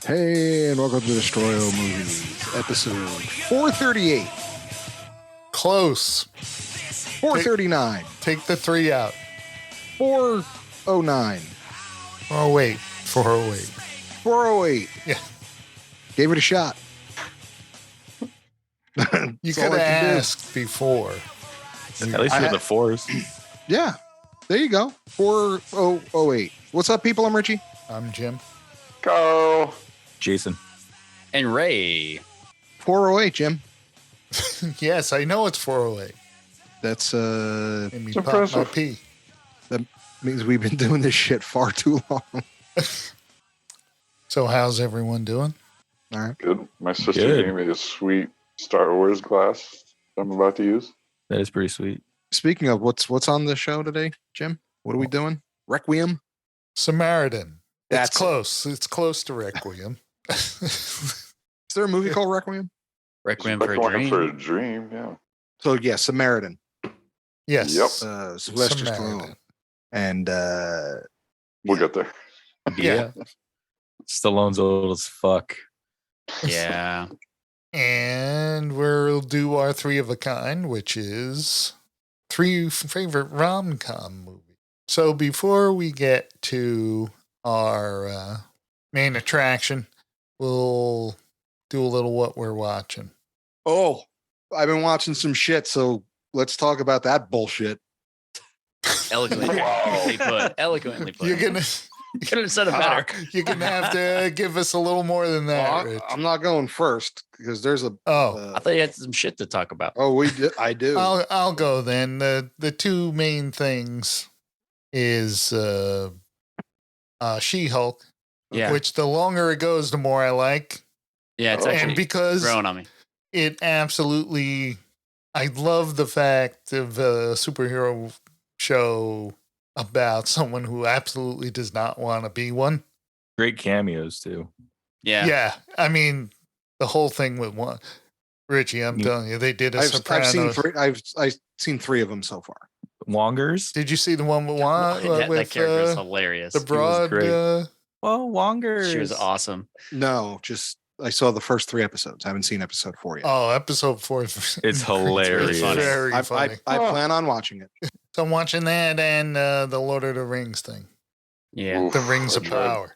Hey, and welcome to Destroyo Movies, episode 438, Close. 439, Take the 3 out. 409, Oh, wait. 408. 408. Yeah. Gave it a shot. You That's could all have I can do. asked before. At least with the fours. Yeah, there you go. 4008. What's up, people? I'm Richie. I'm Jim. Go. Jason. And Ray. 408, Jim. Yes, I know it's 408. That's Made me It's pop my impressive. pee. means we've been doing this shit far too long. So how's everyone doing? All right. Good. My sister Good. gave me this sweet Star Wars glass I'm about to use. That is pretty sweet. Speaking of what's on the show today, Jim? What are we doing? Requiem? Samaritan. That's It's close. It's close to Requiem. Is there a movie called Requiem? Requiem for a Requiem Dream. for a Dream, yeah. So yeah, Samaritan. Yes. Yep. Sylvester Samaritan. Stallone. And We'll get there. Yeah. Stallone's old as fuck. Yeah. And we'll do our 3 of a kind, which is 3 favorite rom-com movies. So before we get to our main attraction, we'll do a little what we're watching. oh, I've been watching some shit, so let's talk about that bullshit. Eloquently put. Eloquently put. You're gonna Couldn't have said it better. you're gonna have to give us a little more than that, Well, Rich. I'm not going first because there's a. I thought you had some shit to talk about. We did. I do. I'll go then. The 2 main things is She-Hulk, Yeah. which the longer it goes, the more I like. Yeah, it's And actually And because growing on me. it absolutely, I love the fact of a superhero show about someone who absolutely does not want to be one. Great cameos too. Yeah. Yeah, I mean the whole thing with one. Richie, I'm You- telling you, they did a I've Sopranos. seen 3. I've seen 3 of them so far. Wongers. Did you see the one with that character is hilarious. the broad? great. Well, Wongers. She was awesome. No, just I saw the first 3 episodes. I haven't seen episode 4 yet. Oh, episode 4. It's hilarious. funny. Very I funny. plan on watching it. So I'm watching that and the Lord of the Rings thing, Yeah. Oof, the Rings I of tried- Power.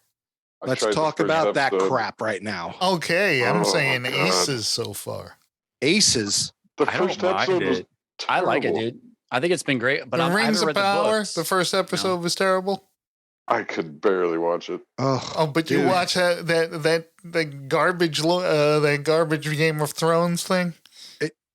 I Let's tried the talk first about that episode. crap right now. Okay, I'm Oh, saying God. aces so far. Aces. The I don't first mind episode was it. I like it, terrible. dude. I think it's been great, but The I Rings haven't of read the Power, books. the first episode was terrible. I could barely watch it. Oh, but you dude. watch that garbage Game of Thrones thing.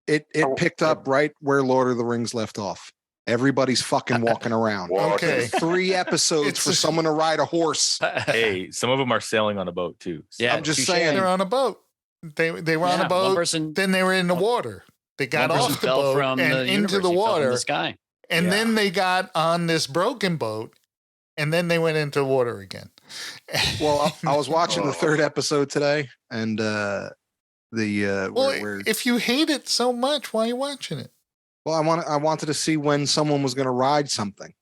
It Oh, picked up right where Lord of the Rings left off. Everybody's fucking walking around. Okay. 3 episodes It's for a- someone to ride a horse. Hey, some of them are sailing on a boat too. So- Yeah, I'm just touche. saying. They're on a boat. They were on Yeah, a boat. One person, Then they were in the water. They got one person off the fell boat from and the into universe. the He fell from water, the sky. and Yeah. then they got on this broken boat, and then they went into the water again. Well, I was watching the Oh. 3rd episode today, and well, where if you hate it so much, why are you watching it? I wanted to see when someone was going to ride something.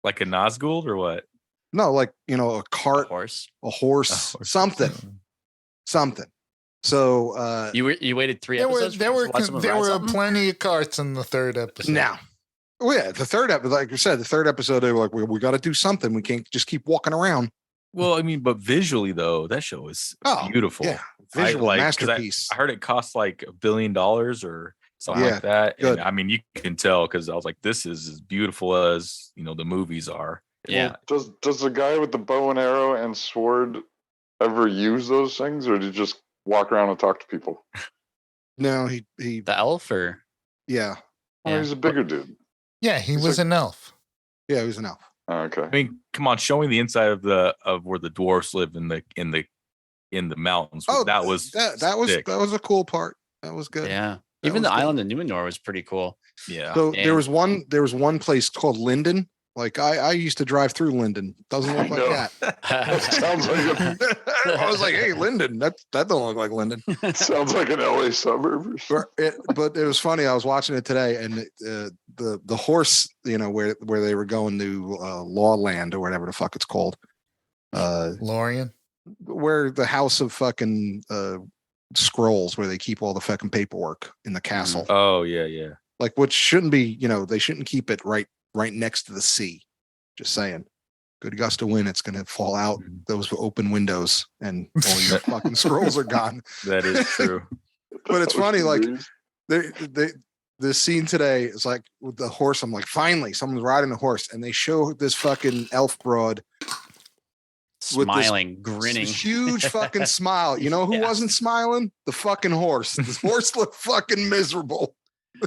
Like a Nazgul or what? No, like a cart, Horse. a horse, Oh, something. So You waited 3 episodes. There were to watch someone there ride were something? plenty of carts in the 3rd episode. now, yeah, the 3rd episode, like you said, the 3rd episode, they were like, we got to do something. We can't just keep walking around. Well, I mean, but visually though, that show is beautiful. Yeah, visual 'cause masterpiece. I heard it cost like $1 billion or something Yeah, like that. good. And I mean, you can tell because I was like, this is as beautiful as the movies are. Yeah. Does the guy with the bow and arrow and sword ever use those things, or did he just walk around and talk to people? No, he The elf or yeah, Oh, Yeah. he's a bigger dude. Yeah, he He's was like- an elf. he was an elf. Oh, okay. I mean, come on, showing the inside of where the dwarfs live in the mountains. Oh, that was sick. that was a cool part. That was good. yeah. That Even was the good. island of Numenor was pretty cool. Yeah. So And- there was one place called Linden. Like I used to drive through Linden. Doesn't look I like know. that. Sounds like I was like, hey, Linden. That don't look like Linden. sounds like an LA suburb. Or something. But it was funny. I was watching it today, and the horse, where they were going to Lawland or whatever the fuck it's called. Lorien. where the house of fucking scrolls, where they keep all the fucking paperwork in the castle. Oh yeah. Like, which shouldn't be, they shouldn't keep it right next to the sea. Just saying. Good gust of wind, it's gonna fall out those open windows, and all your fucking scrolls are gone. That is true. But it's funny, like the scene today is like with the horse. I'm like, finally, someone's riding a horse, and they show this fucking elf broad Smiling, with grinning. this huge fucking smile. You know who Yeah. wasn't smiling? The fucking horse. This horse looked fucking miserable.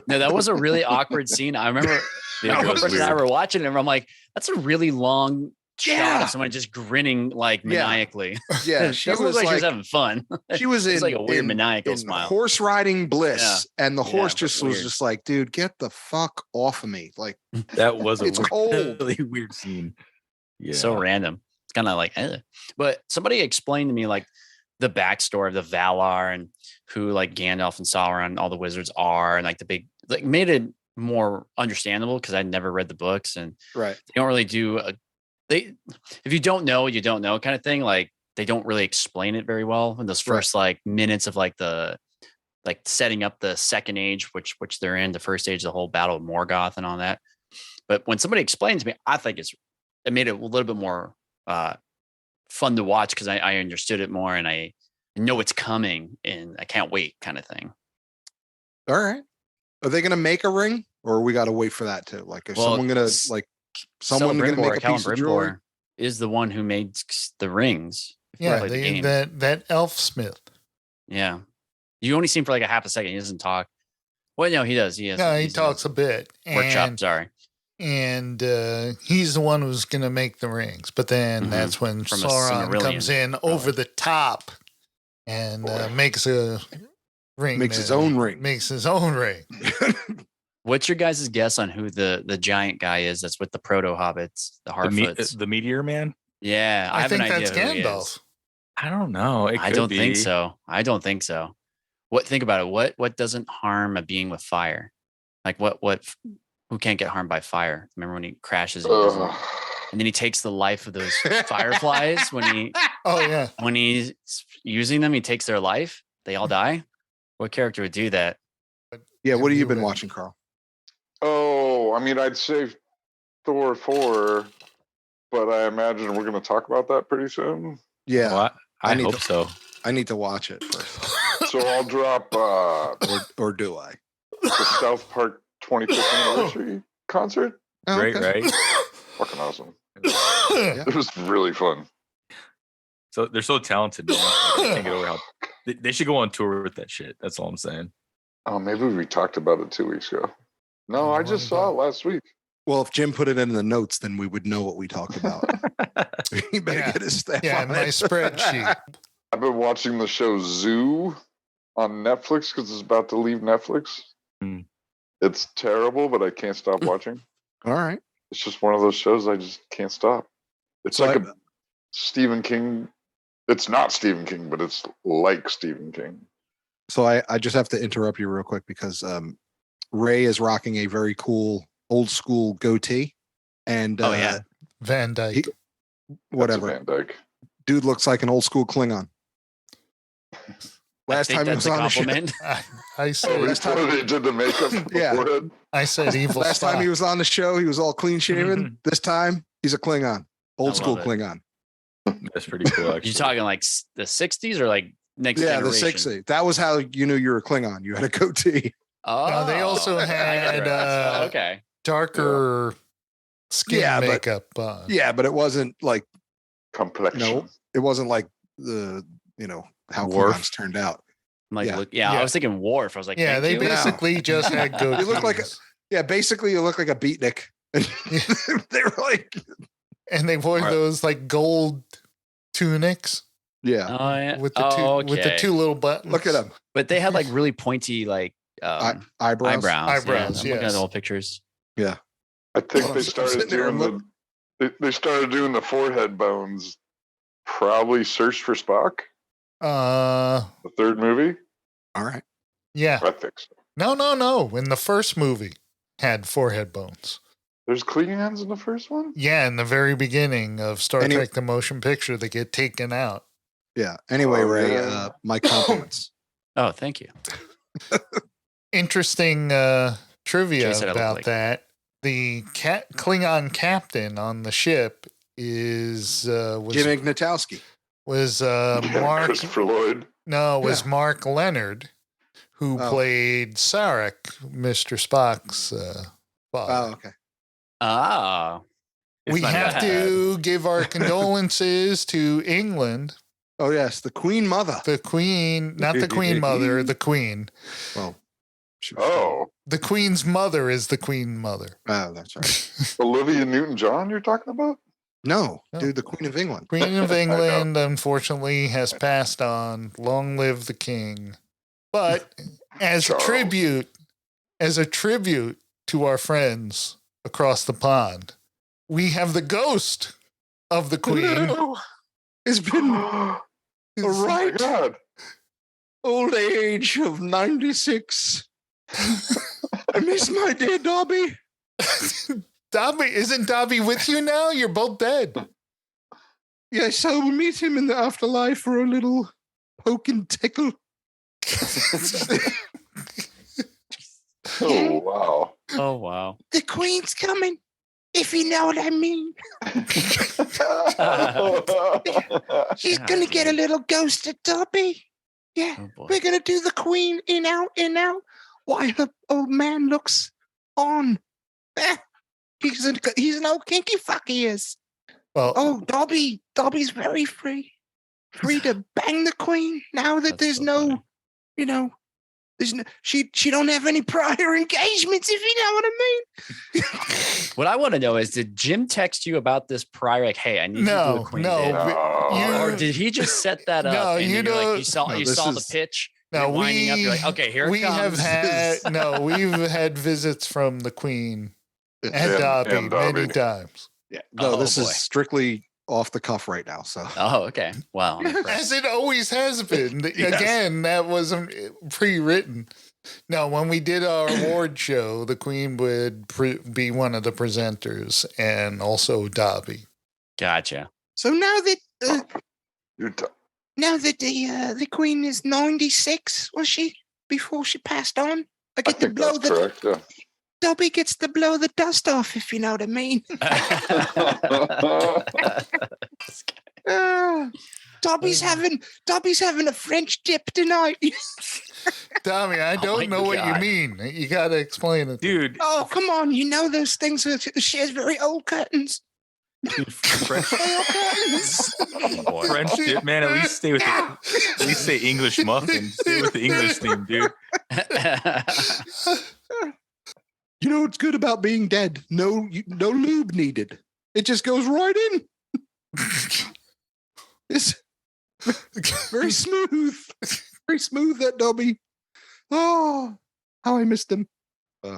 No, that was a really awkward scene. I remember Yeah, my it was girlfriend and I weird. were watching it, and I'm like, that's a really long shot Yeah. of someone just grinning like Yeah. maniacally. Yeah, She doesn't look like she was having fun. she was It's in like a weird in- maniacal in smile. horse riding bliss, and the Yeah, horse but just was weird. just like, dude, get the fuck off of me. Like, That was a It's cold. really weird scene. Yeah. So random. It's kind of like, but somebody explained to me like the backstory of the Valar and who like Gandalf and Sauron and all the wizards are, and like the big, like made it more understandable because I'd never read the books, and right. they don't really do if you don't know, you don't know kind of thing. Like they don't really explain it very well in those first like minutes of like the like setting up the second age, which they're in, the first age, the whole battle of Morgoth and all that. But when somebody explains to me, I think it made it a little bit more fun to watch because I understood it more and I know it's coming and I can't wait kind of thing. All right. Are they gonna make a ring, or we got to wait for that too? Like, is Well, someone gonna like someone gonna make a piece of jewelry? Celebrimbor is the one who made the rings. Yeah, Played the they, game. that elf smith. Yeah. You only see him for like a half a second. He doesn't talk. Well, no, he does. He has. No, he he's in talks a bit. a workshop. Sorry. And he's the one who's going to make the rings. But then Mhm. that's when From a Sauron Silmarillion comes in over the top and makes a ring. Makes his there. own ring. Makes his own ring. What's your guys' guess on who the giant guy is that's with the proto hobbits, the Harfoots? The Meteor Man? Yeah, I I have think an idea that's who he is. Gandalf. I don't know. It I could don't think be. so. I don't think so. Think about it. What doesn't harm a being with fire? Like who can't get harmed by fire? Remember when he crashes and, he doesn't- Ugh. and then he takes the life of those fireflies when Oh, yeah. he's using them, he takes their life. They all die. What character would do that? Yeah, what have you Have been you read- watching, Carl? Oh, I mean, I'd say Thor 4, but I imagine we're going to talk about that pretty soon. Yeah, Well, I need hope to- so. I need to watch it first, So I'll drop or do I? the South Park 25th anniversary concert. Oh, Great, okay. right? Fucking awesome. Yeah. It was really fun. So they're so talented, man. I can't get over how they should go on tour with that shit. That's all I'm saying. Oh, maybe we talked about it 2 weeks ago. No, I just saw it last week. Well, if Jim put it in the notes, then we would know what we talked about. He better Yeah. get his staff Yeah, on my it. spreadsheet. I've been watching the show Zoo on Netflix because it's about to leave Netflix. Hmm. It's terrible, but I can't stop watching. All right. It's just one of those shows I just can't stop. It's So like a Stephen King. It's not Stephen King, but it's like Stephen King. So I just have to interrupt you real quick because Ray is rocking a very cool old school goatee, and Oh, yeah. Van Dyke. He- That's whatever. a Van Dyke. Dude looks like an old school Klingon. I Last think time he that's was a on the show. compliment. I Oh, said, that's how they did the makeup on the Yeah. forehead. I said evil Last time he Spock. was on the show, he was all clean shaven. This time, he's a Klingon, I old school love it. Klingon. That's pretty cool. Actually. You talking like the 60s or like next Yeah, generation? the 60s. That was how you knew you were a Klingon. You had a goatee. Oh, No, they also I had, digress. Okay. darker skin Yeah, but- makeup. Yeah, but it wasn't like Complexion. No. it wasn't like the how Worf. Klingons turned out. I'm like, Yeah. yeah, Yeah. I was thinking Worf. I was like, Yeah, thank they you. basically just had goatees. You look like Yeah, basically you look like a beatnik. They were like, and they wore Right. those like gold tunics yeah. Oh, yeah. with the with the okay. two little buttons. Look at them. But they had like really pointy like Eyebrows. eyebrows. Eyebrows, I'm looking at yes. the old pictures. Yeah. I think I'm they sitting started there and doing they started doing the forehead bones. Probably Search for Spock, the third movie. All right. Yeah. I think so. No. In the first movie, had forehead bones. There's Klingons in the first one. Yeah, in the very beginning of Star Any- Trek: The Motion Picture, they get taken out. Yeah. Anyway, Oh, Ray, yeah. my compliments. Oh, thank you. Interesting trivia Jay said I look about like- that. The Klingon captain on the ship is Jim Ignatowski. Mark. Christopher Lloyd. No, it was Mark Leonard, who played Sarek, Mr. Spock's father. Oh, okay. Ah. It's We not have bad. to give our condolences to England. Oh, yes. The Queen Mother. The Queen, not the Queen Mother, the Queen. Well, she was The Queen's mother is the Queen Mother. Oh, that's right. Olivia Newton-John you're talking about? No, No. dude, the Queen of England. Queen of England, unfortunately, has passed on. Long live the King. But as a Charles. tribute to our friends across the pond, we have the ghost of the Queen. It's been Oh a my right God. old age of 96. I miss my dear Dobby. Dobby, isn't Dobby with you now? You're both dead. Yes, I will meet him in the afterlife for a little poke and tickle. Oh, wow. Oh, wow. The Queen's coming, if you know what I mean. She's God, gonna get a dude. little ghost of Dobby. Yeah, Oh, boy. we're gonna do the Queen in out, while her old man looks on. He's an old kinky fuck, he is. Well, Oh, Dobby's very free to bang the Queen now that That's there's so no, funny. there's no, she don't have any prior engagements, if you know what I mean. What I want to know is, did Jim text you about this prior? Like, hey, I need you to do no, a Queen no. bit? No. Or did he just set that up? No, and you then you're know- like, you saw No, you this saw the is- pitch. No, you're winding up. You're like, okay, here we it comes. we've had visits from the Queen and And Dobby Dobby. many times. Yeah, no, Oh, this boy. is strictly off the cuff right now. So Oh, okay. Wow. I'm impressed. As it always has been. Yes. Again, that wasn't pre-written. No, when we did our award show, the Queen would be one of the presenters, and also Dobby. Gotcha. so now that You're t- the Queen is 96, was she before she passed on? I I get to think blow that's the correct. Yeah. Dobby gets to blow the dust off, if you know what I mean. Dobby's having a French dip tonight. Dobby, I Oh don't my know what you God. mean. You got to explain it. Dude, Oh, come on. You know those things. She has very old curtains. French, Old curtains. Oh, boy. French dip, man. At least stay with at least say English muffin. Stay with the English theme, dude. You know what's good about being dead? No lube needed. It just goes right in. It's very smooth. Very smooth, that Dobby. Oh, how I missed him.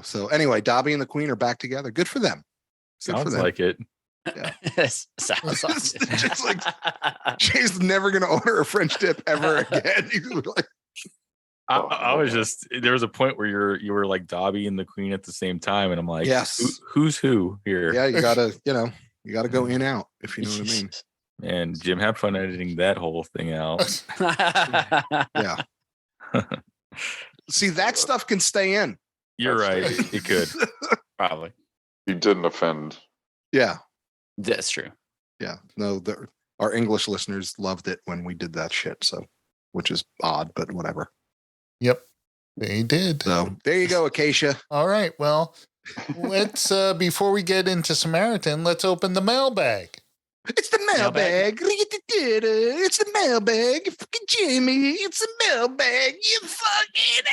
So anyway, Dobby and the Queen are back together. Good for them. Good for Sounds them. like it. Sounds like It's just like she's never going to order a French dip ever again. Like, I was just there was a point where you were like Dobby and the Queen at the same time, and I'm like, Yes. who's who here? yeah, you gotta go in out, if you know what I mean. And Jim, have fun editing that whole thing out. Yeah. See, that stuff can stay in. You're right. It could. Probably. You didn't offend. Yeah. That's true. Yeah. No, our English listeners loved it when we did that shit. So, which is odd, but whatever. Yep, they did. So there you go, Acacia. All right. Well, let's before we get into Samaritan, let's open the mailbag. It's the mailbag. It's the mailbag. Fucking Jimmy. It's the mailbag. You fucking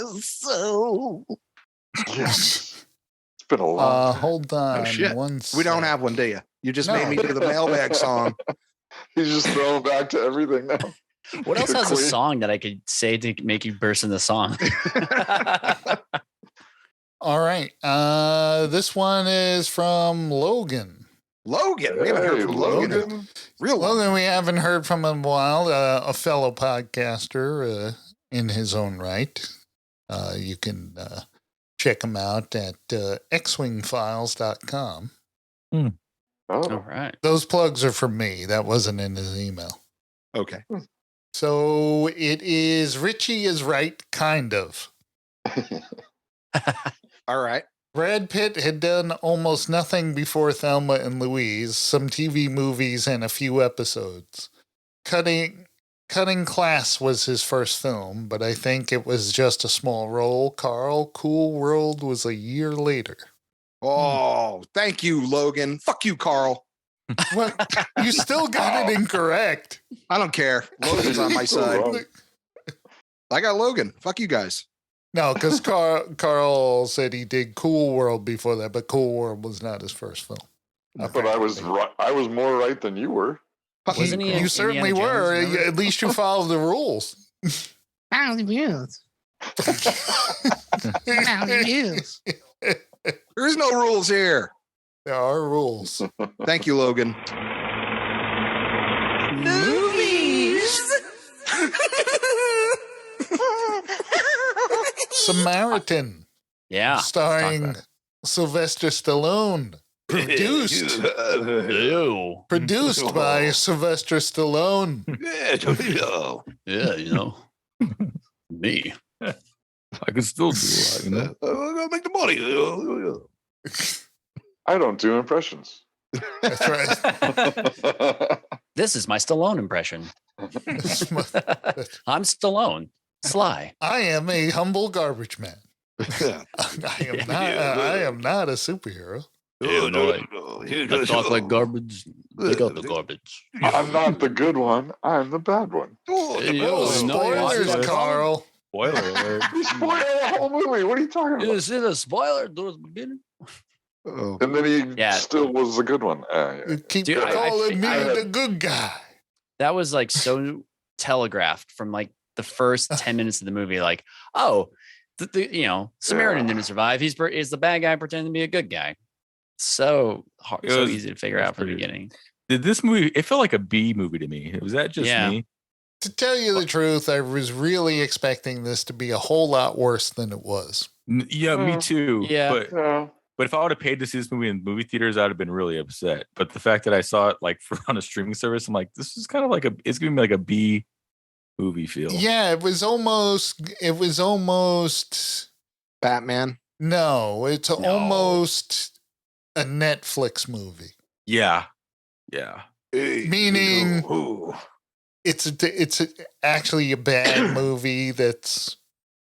asshole. Yes. It's been a long time. Hold on. shit. One We don't sec. have one, do you? You just No. made me do the mailbag song. He's just throwing back to everything now. What else The has a Queen. song that I could say to make you burst in the song? All right. This one is from Logan. Logan. We haven't heard Hey, from Logan. in Real long. Logan, we haven't heard from him in a while. A fellow podcaster in his own right. You can check him out at xwingfiles.com. All Oh, right. Those plugs are from me. That wasn't in his email. Okay. So it is Richie is right, kind of. All right. Brad Pitt had done almost nothing before Thelma and Louise, some TV movies and a few episodes. Cutting Class was his first film, but I think it was just a small role. Carl, Cool World was a year later. Oh, thank you, Logan. Fuck you, Carl. Well, you still got it incorrect. I don't care. Logan's on my So side. wrong. I got Logan. Fuck you guys. No, because Carl said he did Cool World before that, but Cool World was not his first film. But I was right. I was more right than you were. Wasn't he in You certainly Indiana were. Jones, remember? At least you followed the rules. There is no rules here. There are rules. Thank you, Logan. Samaritan, Yeah. starring Sylvester Stallone. Produced by Sylvester Stallone. Yeah, me. I can still do it, I'll make the money. I don't do impressions. That's right. This is my Stallone impression. I'm Stallone. Sly. I am a humble garbage man. I am not a superhero. I talk like garbage. Pick up the garbage. I'm not the good one. I'm the bad one. Spoilers, Carl. Spoiler alert. You spoiled the whole movie. What are you talking about? You see the spoiler towards the beginning? Oh. And then he Yeah. still was the good one. Yeah. You keep Dude, calling me I- the good guy. That was like so telegraphed from like the first 10 minutes of the movie. Like, oh, Samaritan didn't survive. He's the bad guy pretending to be a good guy. So hard, It so was- easy to figure it was out from the pretty- beginning. Did this movie? It felt like a B movie to me. Was that just Yeah. me? To tell you the truth, I was really expecting this to be a whole lot worse than it was. Yeah, me too. Yeah. But if I would have paid to see this movie in movie theaters, I'd have been really upset. But the fact that I saw it like on a streaming service, I'm like, this is kind of like it's giving me like a B movie feel. Yeah, it was almost Batman. no, it's No. almost a Netflix movie. Yeah. Meaning it's actually a bad movie that's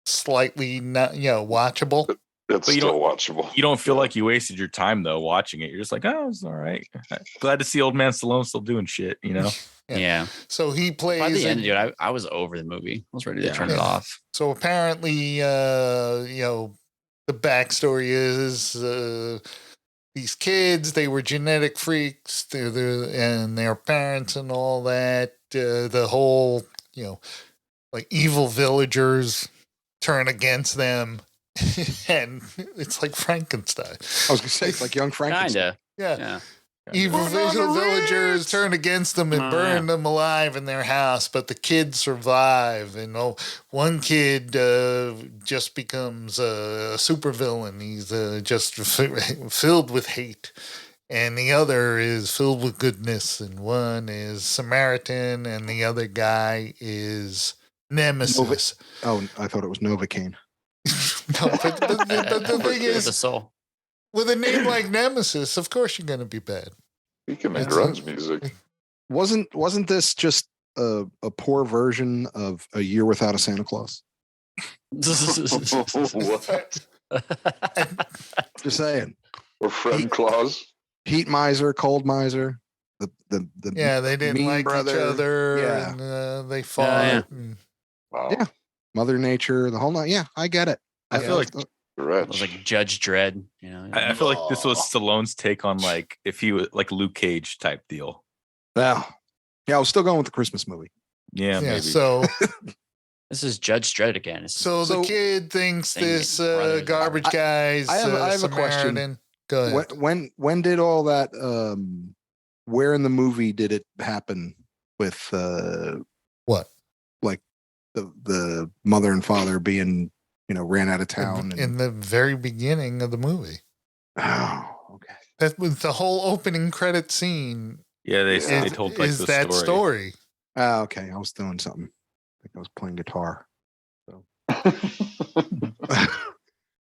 slightly not watchable. It's But you still watchable. You don't feel like you wasted your time though watching it. You're just like, oh, it's all right. Glad to see old man Stallone still doing shit, Yeah. Yeah. So he By plays the end, dude, I was over the movie. I was ready to Yeah. turn it off. So apparently, the backstory is these kids, they were genetic freaks, and their parents and all that. The whole, like evil villagers turn against them, and it's like Frankenstein. I was gonna say it's like Young Frankenstein. Kinda. Yeah. Yeah. Evil villagers turn against them and burn them alive in their house, but the kids survive. And one kid just becomes a supervillain. He's just filled with hate. And the other is filled with goodness. And one is Samaritan, and the other guy is Nemesis. Oh, I thought it was Novocaine. No, but the thing The is, soul. with a name like Nemesis, of course you're going to be bad. He can make It's- grunge music. Wasn't this just a poor version of A Year Without a Santa Claus? What? Just saying. Or Fred Claus? Heat miser, cold miser. The Yeah, they didn't mean like brother. each other, Yeah. and they fought. yeah. and- Wow. Yeah. Mother Nature, the whole night. Yeah, I get it. I feel like It was Wretch. like Judge Dredd, I feel like this was Stallone's take on like if he was like Luke Cage type deal. yeah, I was still going with the Christmas movie. Yeah, maybe. So This is Judge Dredd again. the So- kid thinks Thing this that brothers- garbage guy's I have a question. Samaritan. Go ahead. When did all that? Where in the movie did it happen with What? like the mother and father being ran out of town? In the very beginning of the movie. Oh, okay. That was the whole opening credit scene. Yeah, they Is- told like is the that story. Okay. I was doing something. I think I was playing guitar. So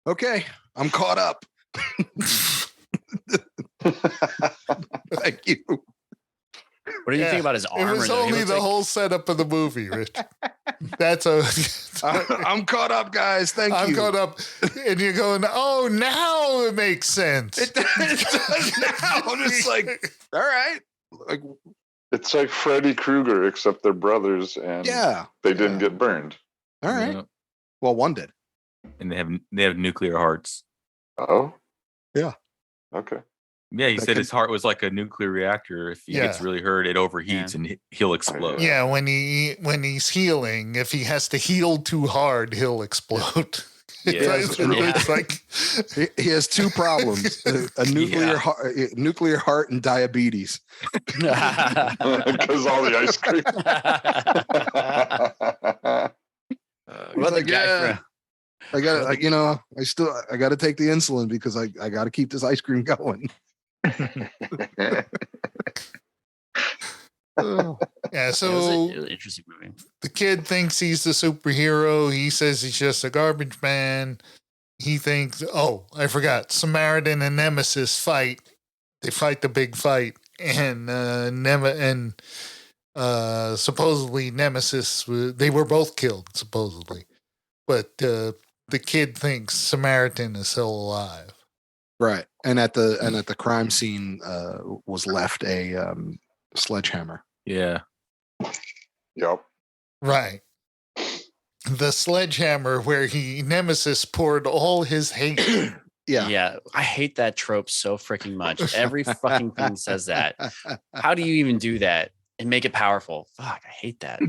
okay, I'm caught up. Thank you. What do you think about his armor? It was though? He only looks the like- whole setup of the movie, Rich. That's a. I'm caught up, guys. Thank you. I'm caught up, and you're going. Oh, now it makes sense. It does now. I'm just like, all right. Like, It's like Freddy Krueger, except they're brothers, and yeah. they didn't get burned. All right. Yeah. Well, one did. And they have nuclear hearts. Oh, Yeah. Okay. Yeah, he That said can- his heart was like a nuclear reactor. If he gets Yeah. really hurt, it overheats and he'll explode. Yeah, when he's healing, if he has to heal too hard, he'll explode. Yeah. It's like He has two problems: a nuclear heart and diabetes. Because all the ice cream. What the Like, guy yeah. I got to, I got to take the insulin because I got to keep this ice cream going. Oh. yeah. it was So an interesting movie. the kid thinks he's the superhero. He says he's just a garbage man. He thinks, oh, I forgot. Samaritan and Nemesis fight. They fight the big fight, and supposedly Nemesis. They were both killed, supposedly, but the kid thinks Samaritan is still alive. Right, and at the crime scene was left a sledgehammer. Yeah. Yep. Right. The sledgehammer where Nemesis poured all his hate. Yeah. I hate that trope so freaking much. Every fucking thing says that. How do you even do that and make it powerful? Fuck, I hate that.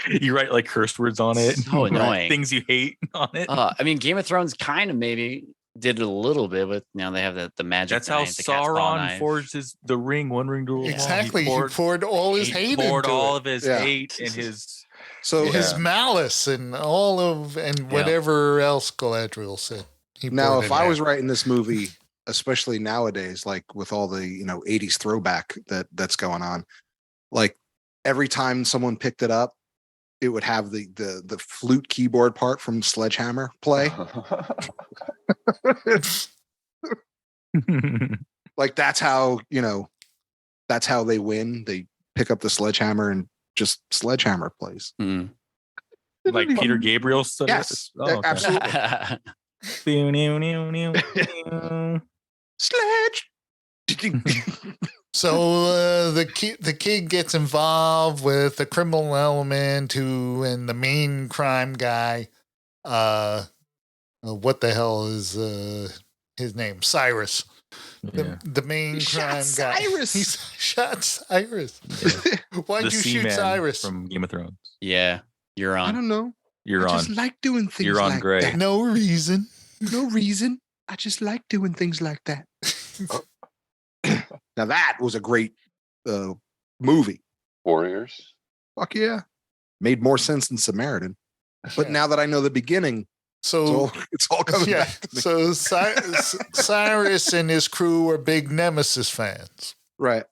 You write like curse words on it. So annoying. Things you hate on it. I mean, Game of Thrones kind of maybe did it a little bit with now they have the magic. That's how knife, the cat's paw Sauron knife. forged the ring, one ring to rule. Exactly. He poured all his hate poured into all it. of his Yeah. hate and his. So His Yeah. malice and all of whatever else Galadriel said. He now, poured if in I there. was writing this movie, especially nowadays, like with all the 80s throwback that's going on, like every time someone picked it up, it would have the flute keyboard part from Sledgehammer play. Like that's how they win. They pick up the sledgehammer and just Sledgehammer plays. Mm. Like Peter Gabriel stuff. Yes, Oh, okay. absolutely. Sledge. So the kid gets involved with the criminal element and the main crime guy. What the hell is his name? Cyrus. Yeah. The main He crime shot guy. Cyrus. He shot Cyrus. Why'd The you shoot Seaman Cyrus? from Game of Thrones? Yeah, you're I on. don't know. You're I on. just like doing things You're on like Grey. that. No reason. No reason. I just like doing things like that. Now that was a great movie. Warriors. Fuck yeah. Made more sense than Samaritan. But Yeah. now that I know the beginning, So it's all coming yeah. back to me. So Cyrus and his crew are big Nemesis fans. Right.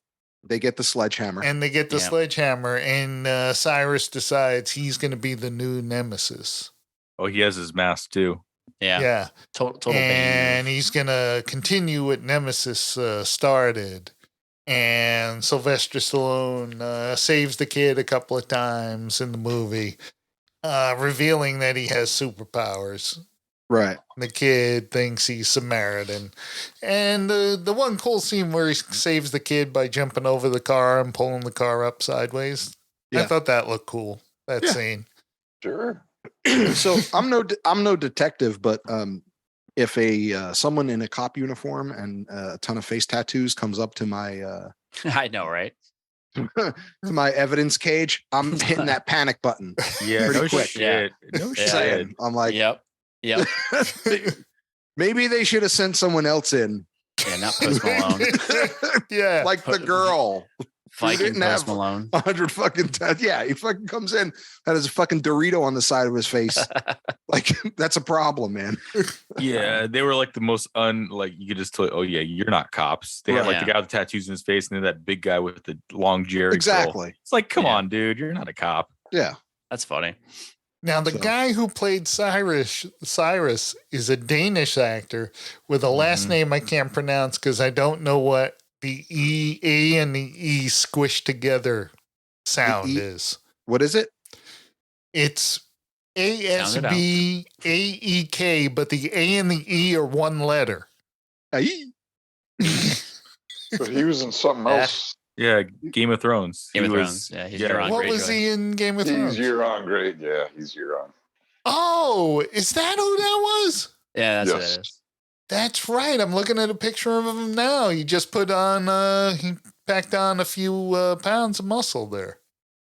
They get the sledgehammer. And they get the Yeah. sledgehammer, and Cyrus decides he's going to be the new Nemesis. Oh, he has his mask too. Yeah, total bane. And he's going to continue what Nemesis started. And Sylvester Stallone saves the kid a couple of times in the movie, revealing that he has superpowers. Right. The kid thinks he's Samaritan. And the one cool scene where he saves the kid by jumping over the car and pulling the car up sideways. I Yeah. thought that looked cool, that Yeah. scene. Sure. So I'm no detective, but if someone in a cop uniform and a ton of face tattoos comes up to my I know, right? to my evidence cage, I'm hitting that panic button. Yeah, Pretty no quick. shit. No Yeah. shit. Saying, I'm like, Yep. maybe they should have sent someone else in, Yeah, not Post Malone. Yeah. like the girl Viking didn't Post have Malone. 100 fucking yeah, he fucking comes in, that is a fucking Dorito on the side of his face. Like, that's a problem, man. Yeah, they were like the most like you could just tell, oh yeah, you're not cops. They had like the guy with the tattoos in his face, and then that big guy with the long Jerry Exactly. curl. It's like, come on, dude, you're not a cop. Yeah. That's funny. Now, the guy who played Cyrus is a Danish actor with a last name I can't pronounce because I don't know what the A and the E squished together sound is. What is it? It's ASBAEK, but the A and the E are one letter. But he was in something else. Yeah, Game of Thrones. Game of Thrones. Yeah, he's what was he in Game of Thrones? He's Euron Great. Yeah, he's Euron. Oh, is that who that was? Yeah, that's what it is. That's right. I'm looking at a picture of him now. He just put on, he packed on a few pounds of muscle there.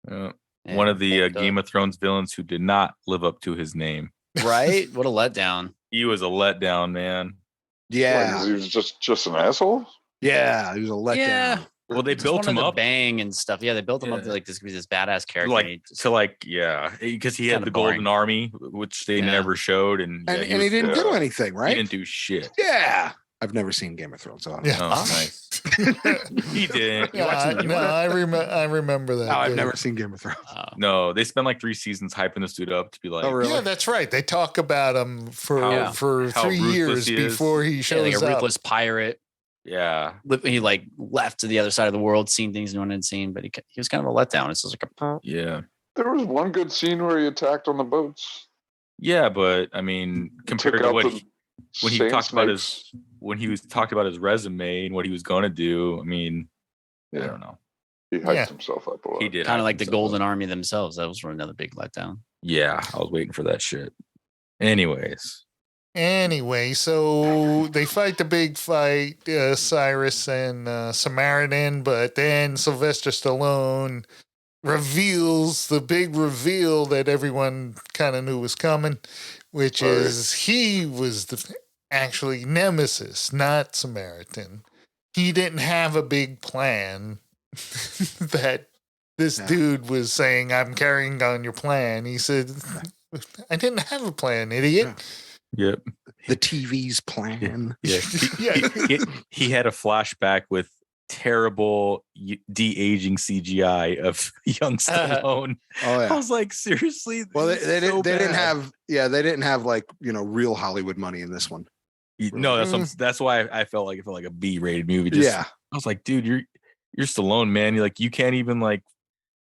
One of the Game of Thrones villains who did not live up to his name. Right? What a letdown. He was a letdown, man. Yeah. Like, he was just an asshole? Yeah, he was a letdown. Yeah. Well, they built him up. Bang and stuff. Yeah, they built him up to like this could be this badass character. Like because he had the Golden Army, which they never showed, and he didn't do anything, right? He didn't do shit. Yeah, I've never seen Game of Thrones. So I don't know. Oh, nice. He didn't. I remember that. No, I've never seen Game of Thrones. No, they spent like 3 seasons hyping this dude up to be like, oh, really? Yeah, that's right. They talk about him for 3 years before he shows like a up. ruthless pirate. Yeah, he like left to the other side of the world, seen things no one had seen, but he was kind of a letdown. It's just like yeah. There was one good scene where he attacked on the boats. Yeah, but I mean, compared to when he talked about his resume and what he was going to do, I mean, I don't know. He hyped himself up a lot. He did, kind of like the Golden Army themselves. That was another big letdown. Yeah, I was waiting for that shit. Anyway, so they fight the big fight, Cyrus and Samaritan, but then Sylvester Stallone reveals the big reveal that everyone kind of knew was coming, which is he was actually Nemesis, not Samaritan. He didn't have a big plan that this dude was saying, I'm carrying on your plan. He said, I didn't have a plan, idiot. Yeah. Yep. The TV's plan. Yeah. He had a flashback with terrible de-aging CGI of young Stallone. Oh yeah. I was like, seriously? Well, they didn't have like, real Hollywood money in this one. No, that's why I felt like a B-rated movie. I was like, dude, you're Stallone, man. You can't even like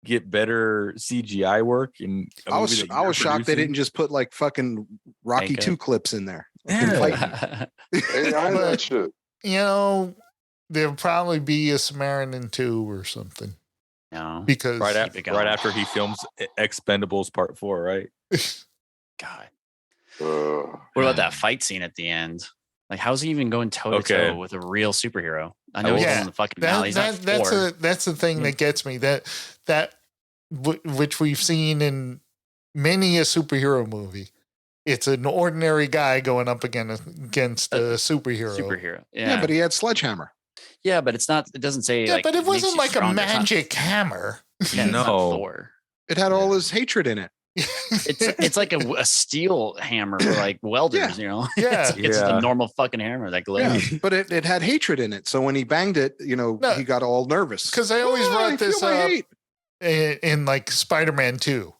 get better CGI work. And I was shocked they didn't just put like fucking Rocky 2 clips in there. Yeah. That shit. There'll probably be a Samaritan 2 or something. No, because right after he films Expendables Part 4, right? God. What about that fight scene at the end? Like, how's he even going toe to toe with a real superhero? I know he's on the fucking valley. That's the thing that gets me. Which we've seen in many a superhero movie. It's an ordinary guy going up against a superhero. Yeah, but he had Sledgehammer. Yeah, but it's not. It doesn't say. Yeah, but it wasn't like a magic hammer. Yeah, no, Thor. It had all his hatred in it. It's like a steel hammer for like welders, Yeah. It's a normal fucking hammer that glows. Yeah, but it had hatred in it. So when he banged it, he got all nervous. Because I always brought this up in like Spider-Man 2.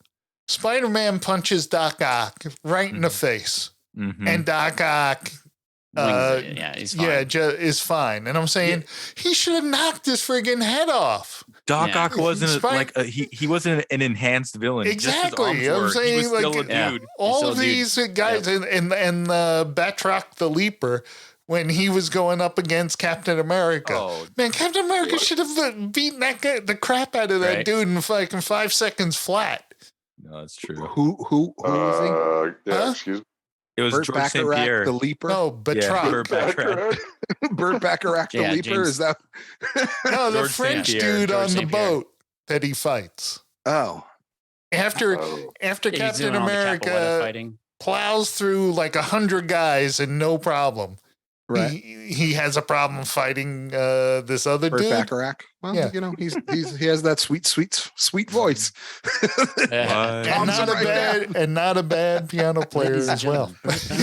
Spider-Man punches Doc Ock right in the face, and Doc Ock, he's fine. is fine. And I'm saying he should have knocked his friggin' head off. Doc Ock wasn't he wasn't an enhanced villain. Exactly. I'm saying he was still a dude. All these guys and Batroc the Leaper, when he was going up against Captain America, man, Captain America should have beaten the crap out of that dude in like 5 seconds flat. No, that's true. Who was he? Excuse me. It was Burt George St. Bacharach, Pierre. the Leaper. No, Batroc. Burt Bacharach. Burt Bacharach, the Leaper. James. Is that? No, the George French St. Pierre, dude George on the St. Pierre. boat that he fights. Oh, After He's Captain doing all the Capoeira America fighting. plows through like 100 guys and no problem. Right. He has a problem fighting this other Burt dude. Bacharach. Well, Yeah. you know, he has that sweet voice. and not a bad piano player Ladies and as well.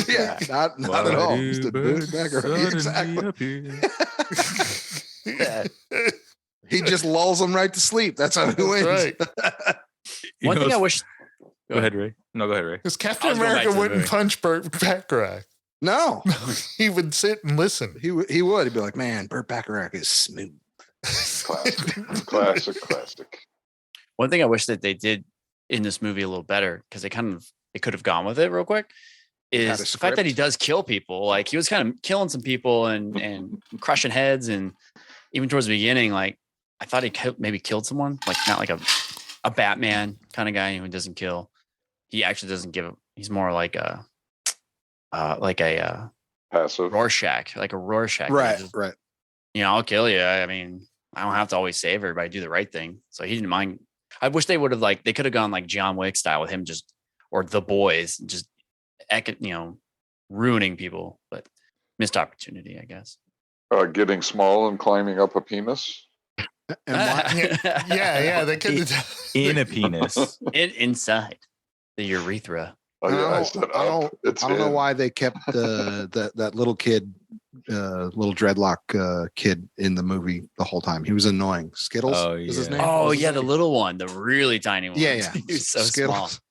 Yeah, not at all. Mr. Burt Bacharach. Exactly. He just lulls them right to sleep. That's how he wins. Right. One thing I wish. Go ahead, Ray. No, go ahead, Ray. Because Captain America wouldn't punch Burt Bacharach. No, he would sit and listen. He would. He'd be like, "Man, Burt Bacharach is smooth." Classic. One thing I wish that they did in this movie a little better, because they could have gone with it real quick, is the fact that he does kill people. Like, he was kind of killing some people and crushing heads, and even towards the beginning, like, I thought he maybe killed someone, like not like a Batman kind of guy who doesn't kill. He actually doesn't give. He's more like a passive Rorschach, like a Rorschach. Right. You know, I'll kill you. I mean, I don't have to always save everybody, do the right thing. So he didn't mind. I wish they would have they could have gone like John Wick style with him or The Boys, just, ruining people, but missed opportunity, I guess. Getting small and climbing up a penis. Yeah, they could have in a penis. Inside the urethra. I don't know why they kept that little kid, little dreadlock kid in the movie the whole time. He was annoying. Skittles is his name. Oh yeah, the little one, the really tiny one. Yeah. He was so Skittles.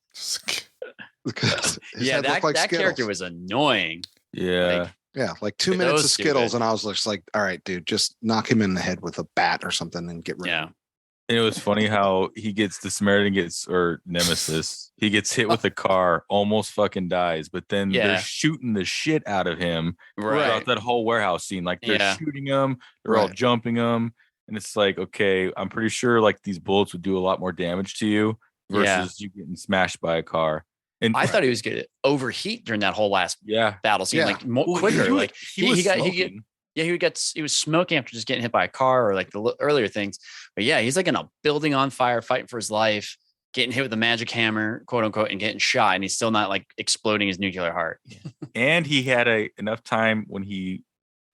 Yeah, that character was annoying. Yeah. Like 2 minutes of Skittles, and I was just like, all right, dude, just knock him in the head with a bat or something and get rid of him. And it was funny how the Samaritan or Nemesis, he gets hit with a car, almost fucking dies, but then they're shooting the shit out of him throughout that whole warehouse scene. Like, they're shooting him, they're all jumping him, and it's like, okay, I'm pretty sure like these bullets would do a lot more damage to you versus you getting smashed by a car. And I thought he was going to overheat during that whole last battle scene, like quicker. Like he was smoking after just getting hit by a car or like the earlier things. But yeah, he's like in a building on fire, fighting for his life, getting hit with a magic hammer, quote unquote, and getting shot. And he's still not like exploding his nuclear heart. And he had enough time when he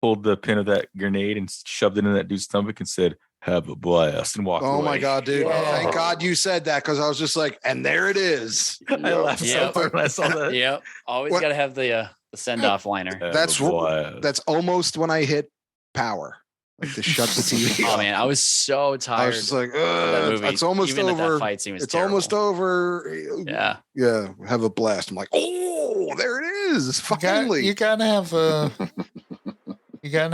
pulled the pin of that grenade and shoved it in that dude's stomach and said, "Have a blast," and walked away. Oh my God, dude. Thank God you said that, because I was just like, and there it is. I laughed so hard when I saw that. Yep. Always got to have the send-off liner. That's almost when I hit power. Like, to shut the TV off. Oh man, I was so tired. I was just like, it's almost Even over. That fight scene was it's terrible. almost over. Yeah. Have a blast. I'm like, oh, there it is. Finally. You gotta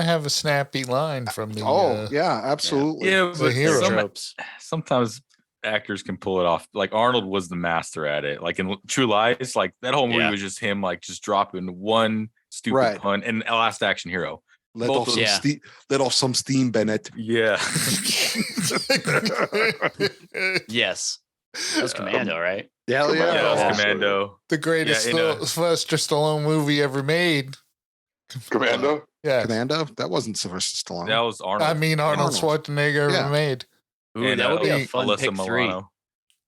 have a snappy line from the. Yeah, absolutely. Yeah, but hero. Sometimes actors can pull it off. Like, Arnold was the master at it. Like in True Lies, like that whole movie was just him like just dropping one stupid pun, and Last Action Hero. Let off some steam, Bennett. Yeah. Yes. That was Commando, right? Yeah, that was Commando. The greatest Sylvester Stallone movie ever made. Commando? Yeah. Commando? That wasn't Sylvester Stallone. That was Arnold. I mean, Arnold Schwarzenegger ever made. Ooh, that would be a fun pick three.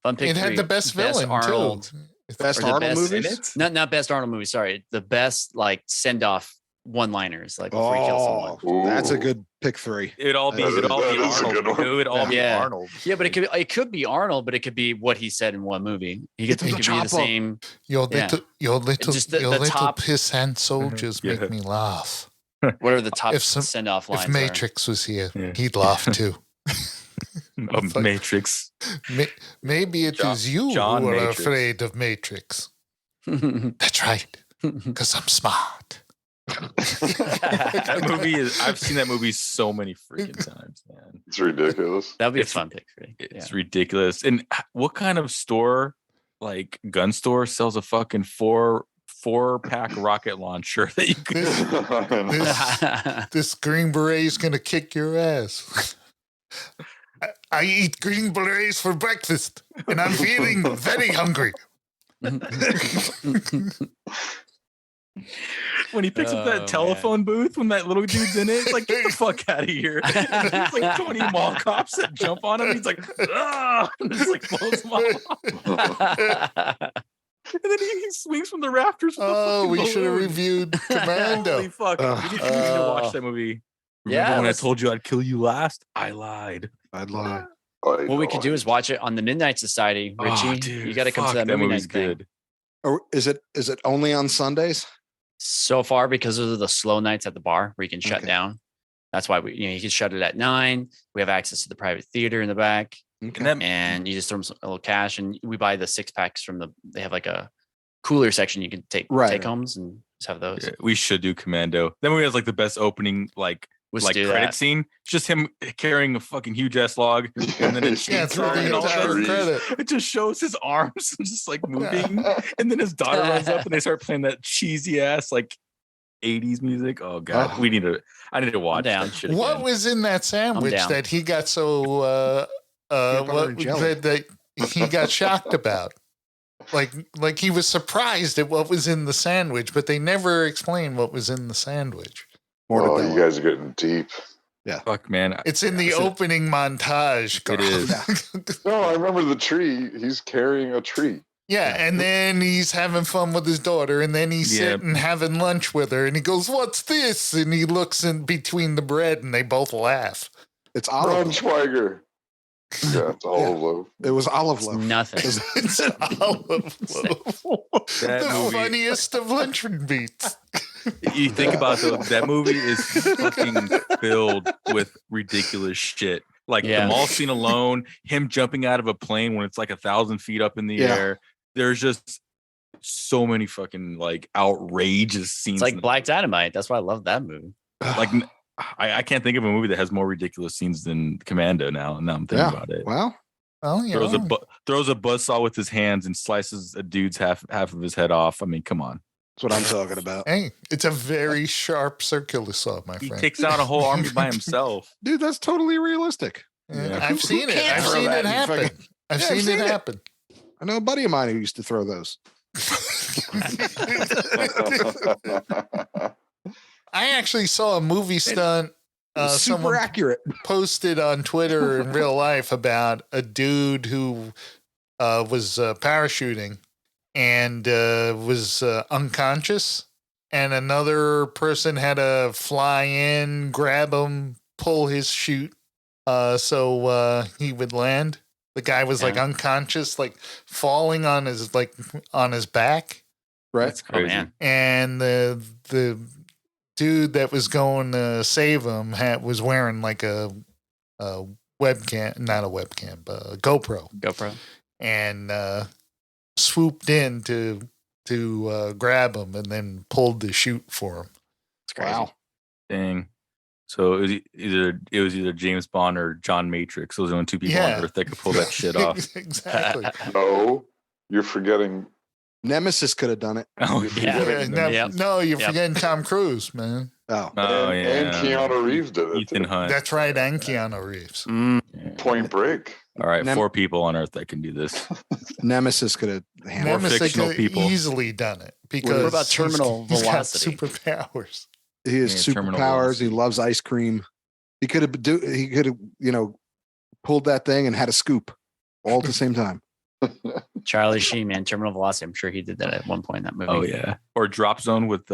Fun pick. It had the best villain, Arnold. too. Best Arnold movies? Not best Arnold movie. Sorry, the best like send-off one-liners, like before he kills someone. That's a good pick three. It'd all be Arnold. It would all be Arnold. Yeah, but it could be Arnold, but it could be what he said in one movie. He could be the same. Your little pissant soldiers make me laugh. What are the top send-off lines? If Matrix was here, he'd laugh too. Matrix. Maybe it is you who are afraid of Matrix. That's right, because I'm smart. That movie I've seen that movie so many freaking times, man. It's ridiculous. That'd be a fun pick. It's ridiculous. And what kind of store, like gun store, sells a fucking four-pack rocket launcher that you could this Green Beret is gonna kick your ass. I eat green berets for breakfast, and I'm feeling very hungry. When he picks up that telephone booth, when that little dude's in it, it's like, get the fuck out of here. There's like 20 mall cops that jump on him. He's like, ah, and just like blows him off. And then he swings from the rafters. Oh, we should have reviewed Commando. Holy fuck. We need to watch that movie. Remember when I told you I'd kill you last? I lied. I'd lie. What we could do is watch it on the Midnight Society. Richie, dude, you got to come to that movie movie's night thing. good. Or is it only on Sundays? So far, because of the slow nights at the bar where you can shut down. That's why you can shut it at 9. We have access to the private theater in the back. Okay. And you just throw them a little cash, and we buy the 6-packs from they have like a cooler section you can take homes and just have those. Yeah, we should do Commando. That movie has like the best opening credit scene. It's just him carrying a fucking huge ass log, and then it just shows his arms just like moving, and then his daughter runs up and they start playing that cheesy ass like 80s music. Oh god, I need to watch that shit again. What was in that sandwich that he got so that he got shocked about? Like he was surprised at what was in the sandwich, but they never explained what was in the sandwich. Oh, you guys are getting deep. Yeah. Fuck, man. It's in the opening montage. It is. No, I remember the tree. He's carrying a tree. Yeah, and then he's having fun with his daughter, and then he's sitting having lunch with her, and he goes, "What's this?" And he looks in between the bread, and they both laugh. It's olive. Schweiger. Yeah, it's olive loaf. It was olive loaf. Nothing. It's olive loaf. The funniest of luncheon beats. You think about that movie is fucking filled with ridiculous shit. Like the mall scene alone, him jumping out of a plane when it's like 1,000 feet up in the air. There's just so many fucking like outrageous scenes. It's like Black Dynamite. That's why I love that movie. Like I can't think of a movie that has more ridiculous scenes than Commando now. Now I'm thinking about it. Well, throws a buzzsaw with his hands and slices a dude's half of his head off. I mean, come on. That's what I'm talking about. Hey, it's a very sharp circular saw, my friend. He takes out a whole army by himself. Dude, that's totally realistic. Yeah. I've seen it. I've seen it happen. I've seen it happen. I know a buddy of mine who used to throw those. I actually saw a movie stunt. Super accurate. Posted on Twitter in real life about a dude who was parachuting and was unconscious, and another person had to fly in, grab him, pull his chute, so he would land. The guy was like unconscious, like falling on his back. Right. That's crazy. Oh, man. And the dude that was going to save him was wearing like a webcam, not a webcam, but a GoPro, and swooped in to grab him and then pulled the chute for him. It's crazy. Wow. Dang. So it was either James Bond or John Matrix. Those are the only two people on Earth that could pull that shit off. Exactly. No, you're forgetting. Nemesis could have done it. Oh No, you're forgetting Tom Cruise, man. Oh, And Keanu Reeves did it. Ethan Hunt. That's right, and Keanu Reeves. Point Break. All right, 4 people on Earth that can do this. Nemesis could have handled Nemesis fictional could people. easily done it because what about terminal velocity? He's got superpowers. He has superpowers. He loves ice cream. He could have pulled that thing and had a scoop all at the same time. Charlie Sheen, man, terminal velocity. I'm sure he did that at one point in that movie. Oh yeah, or Drop Zone with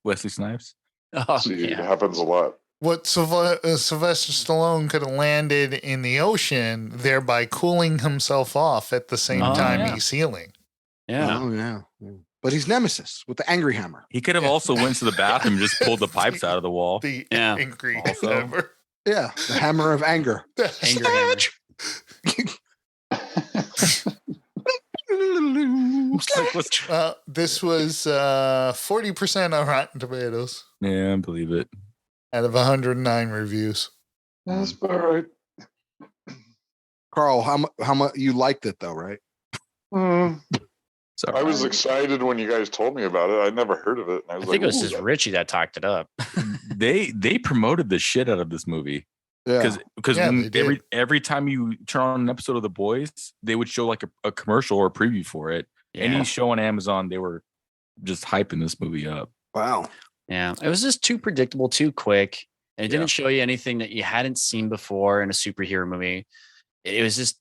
Wesley Snipes. Oh, See, it happens a lot. What Sylvester Stallone could have landed in the ocean, thereby cooling himself off at the same time he's healing. Yeah. Oh yeah. But he's Nemesis with the angry hammer. He could have also went to the bathroom and just pulled the pipes out of the wall. The angry hammer. Yeah, the hammer of anger. Anger hammer. This was 40% on Rotten Tomatoes. Yeah, I believe it. Out of 109 reviews. That's about right. Carl, how much you liked it though, right? I was excited when you guys told me about it. I never heard of it. And I think it was just Richie that talked it up. They promoted the shit out of this movie. Yeah, because every time you turn on an episode of The Boys, they would show like a commercial or a preview for it. Yeah. Any show on Amazon, they were just hyping this movie up. Wow. Yeah, it was just too predictable, too quick, and it didn't show you anything that you hadn't seen before in a superhero movie. It was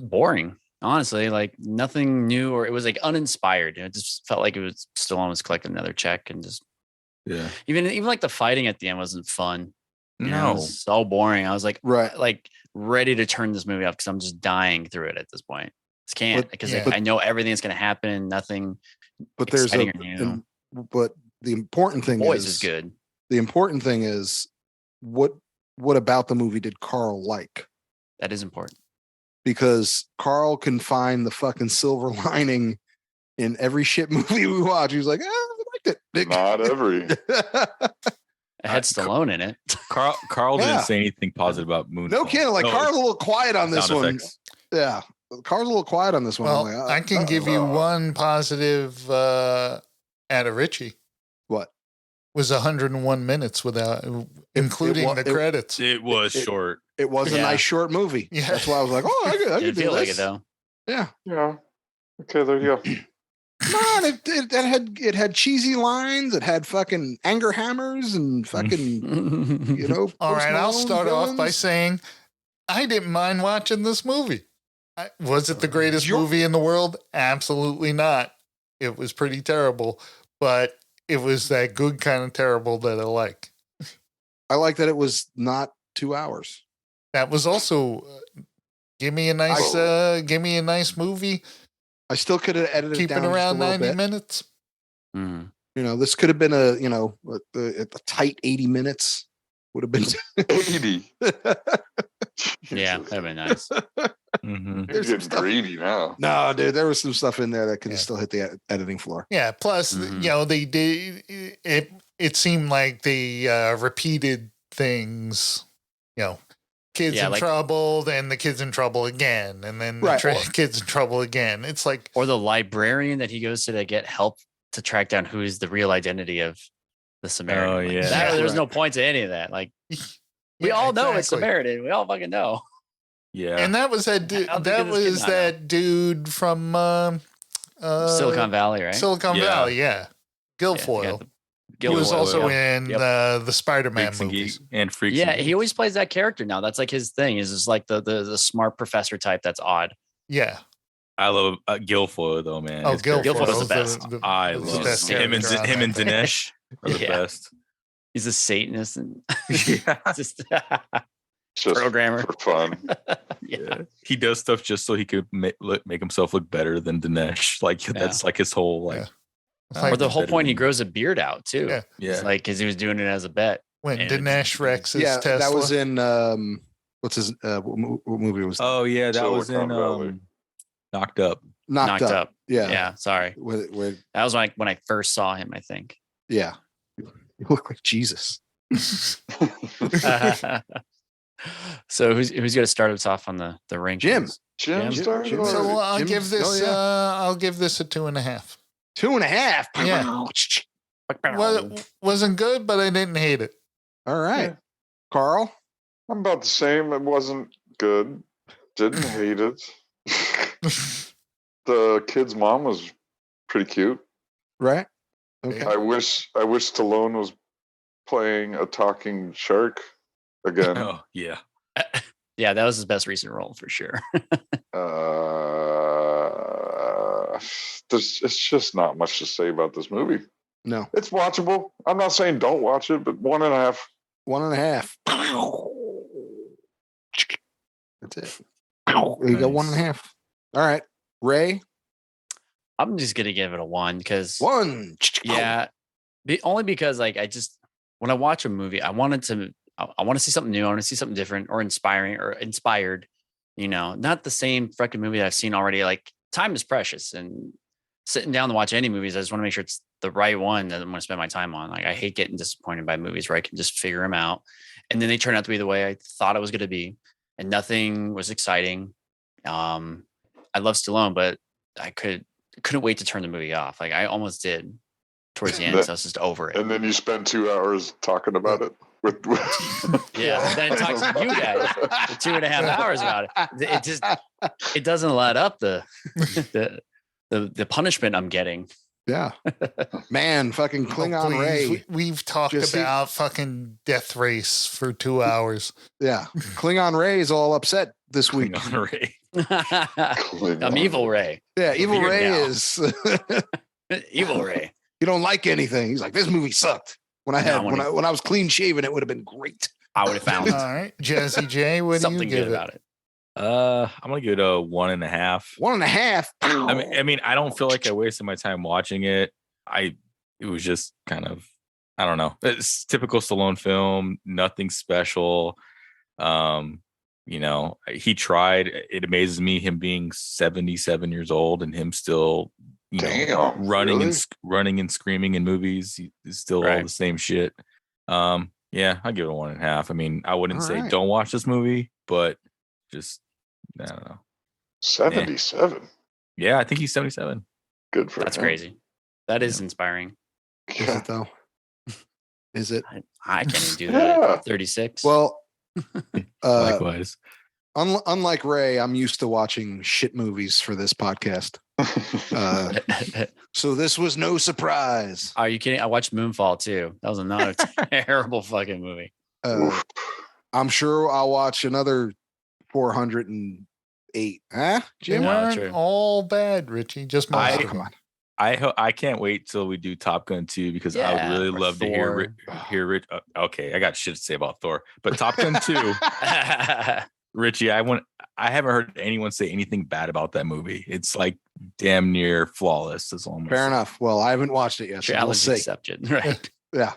boring. Honestly, like nothing new, or it was like uninspired. It just felt like it was Stallone was collecting another check, and just even like the fighting at the end wasn't fun. You know, it was so boring. I was like ready to turn this movie off because I'm just dying through it at this point. Just can't because I know everything's going to happen. Nothing. But but the important thing is good. The important thing is what about the movie did Carl like? That is important. Because Carl can find the fucking silver lining in every shit movie we watch. He's like, I liked it. Not every. It had Stallone in it. Carl didn't say anything positive about Moonfall. No kidding. Like Carl's a little quiet on this one. Yeah. Carl's a little quiet on this one. Well, I can give you one positive out of Richie. What? Was 101 minutes without including the credits. It was short. It was a nice short movie. Yeah. That's why I was like, I could feel like it though. Yeah. Yeah. Okay, there you go. Man, it had cheesy lines. It had fucking anger hammers and fucking, All right, I'll start off by saying I didn't mind watching this movie. Was it the greatest movie in the world? Absolutely not. It was pretty terrible, but it was that good kind of terrible that I like. I like that it was not 2 hours. That was also give me a nice movie. I still could have edited it down. Keep it around 90 minutes. Mm. This could have been a tight 80 minutes. Would have been 80. Yeah, that'd be nice. Mm-hmm. You're getting greedy now. No, dude, there was some stuff in there that could have still hit the editing floor. Yeah. Plus, they did it. It seemed like they repeated things. Kids in trouble, then the kids in trouble again, and then the kids in trouble again. It's like, or the librarian that he goes to get help to track down who is the real identity of the Samaritan. Oh yeah, there's no point to any of that. Like, we all know it's Samaritan. We all fucking know. Yeah, and that was that dude. That was that dude from Silicon Valley, right? Silicon Valley, yeah. Guilfoyle. He was also in the Spider-Man movies and Freaks. Yeah, he always plays that character now. That's like his thing. Is just like the smart professor type. That's odd. Yeah, I love Guilfoyle though, man. Oh, Guilfoyle's the best. I love him and Dinesh are the best. He's a Satanist and just programmer for fun. Yeah, he does stuff just so he could make himself look better than Dinesh. Like that's like his whole like. Or the whole point, he grows a beard out too. Yeah. It's like because he was doing it as a bet. When Dinesh wrecks his Tesla. That was in what's his what movie was that? Oh yeah, that was in Knocked Up. Knocked Up. Yeah. Yeah. Sorry. Where that was like when I first saw him, I think. Yeah. You look like Jesus. So who's going to start us off on the rankings? Jim. So I'll give this I'll give this a 2.5. 2.5. Yeah. Wasn't good, but I didn't hate it. All right. Yeah. Carl? I'm about the same. It wasn't good. Didn't hate it. The kid's mom was pretty cute. Right. Okay. I wish Stallone was playing a talking shark again. Oh, yeah. Yeah, that was his best recent role for sure. It's just not much to say about this movie. No. It's watchable. I'm not saying don't watch it, but 1.5. 1.5. That's it. You got 1.5. All right. Ray? I'm just going to give it a 1 because... 1. Yeah. Only because like when I watch a movie, I want to see something new. I want to see something different or inspiring or inspired, not the same fucking movie that I've seen already. Like, time is precious, and sitting down to watch any movies, I just want to make sure it's the right one that I'm going to spend my time on. Like, I hate getting disappointed by movies where I can just figure them out, and then they turn out to be the way I thought it was going to be, and nothing was exciting. I love Stallone, but I couldn't wait to turn the movie off. Like, I almost did towards the end, so I was just over it. And then you spent 2 hours talking about it. Yeah, then it talks to you guys for 2.5 hours about it. It doesn't let up the punishment I'm getting. Yeah. Man, fucking Klingon Ray. We've talked about fucking Death Race for 2 hours. Yeah. Klingon Ray is all upset this week. Klingon Ray. I'm Evil Ray. Yeah, Evil Ray is Evil Ray. You don't like anything. He's like, this movie sucked. When I was clean shaven, it would have been great. I would have found it. All right. Jazzy J, what do you give about it? I'm gonna give it a 1.5. 1.5. I mean, I don't feel like I wasted my time watching it. It was just kind of, I don't know. It's typical Stallone film, nothing special. You know, he tried. It amazes me him being 77 years old and him still, running and screaming in movies. He's still all the same shit. Yeah, I'll give it a 1.5. I mean, I wouldn't say don't watch this movie, but just I don't know. 77. Yeah, I think he's 77. Good for That's him. crazy. That is inspiring. Is it though? Is it? I can't even do that. At 36. Well, likewise. Unlike Ray, I'm used to watching shit movies for this podcast. So this was no surprise. Are you kidding? I watched Moonfall too. That was another terrible fucking movie. I'm sure I'll watch another 408. Huh, Jim? They weren't all bad, Richie. Just most of them. I can't wait till we do Top Gun 2 because I would really love to hear Rich. Okay, I got shit to say about Thor, but Top Gun 2, Richie, I haven't heard anyone say anything bad about that movie. It's like damn near flawless. That's all. Fair enoch. Well, I haven't watched it yet. So we'll see. Accepted, right? Yeah.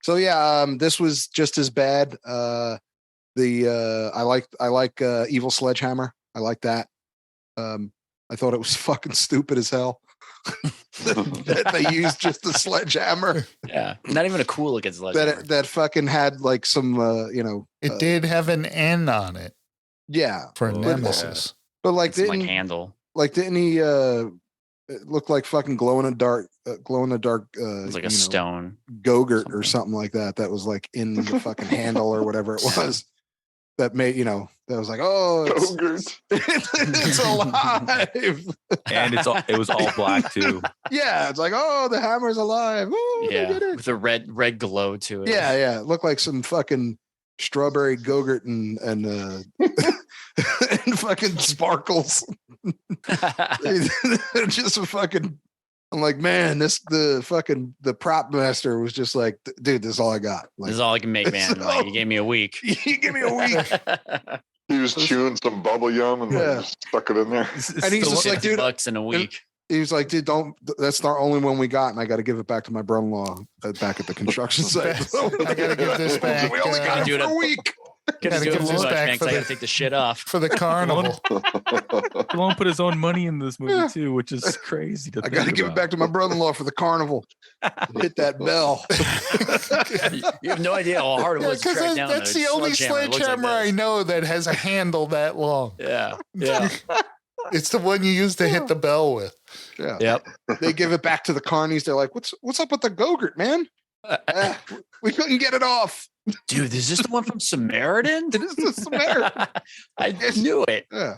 So yeah, this was just as bad. I like Evil Sledgehammer. I like that. I thought it was fucking stupid as hell. that they used just the sledgehammer. Yeah, not even a cool looking sledgehammer. That fucking had like some, It did have an N on it. Yeah, for Nemesis. But like, didn't handle. Like, didn't he? It looked like fucking glow in the dark. It was like a stone Go-Gurt or something like that. That was like in the fucking handle or whatever it was. That made, that was like, oh, it's alive. And it was all black too. Yeah. It's like, oh, the hammer's alive. Oh, yeah. With a red glow to it. Yeah. Yeah. It looked like some fucking strawberry Go-Gurt and and fucking sparkles. Just a fucking, I'm like, man, the prop master was just like, dude, this is all I got. Like, this is all I can make, man. So, like, you gave me a week. You give me a week. He was chewing some bubble gum and just stuck it in there. And he's just like, dude, $50 in a week. He was like, dude, that's the only one we got. And I got to give it back to my brother-in-law back at the construction site. So, I got to give this back. We only got it for a week. Gotta give this back. I gotta take the shit off for the carnival. Stallone put his own money in this movie too, which is crazy. I gotta give it back to my brother-in-law for the carnival. Hit that bell. You have no idea how hard it was to track down. That's the only sledgehammer I know that has a handle that long. Yeah. It's the one you use to hit the bell with. Yeah. Yep. They give it back to the carnies. They're like, "What's up with the Go-Gurt, man? We couldn't get it off." Dude, is this the one from Samaritan? It is the Samaritan. I knew it. Yeah.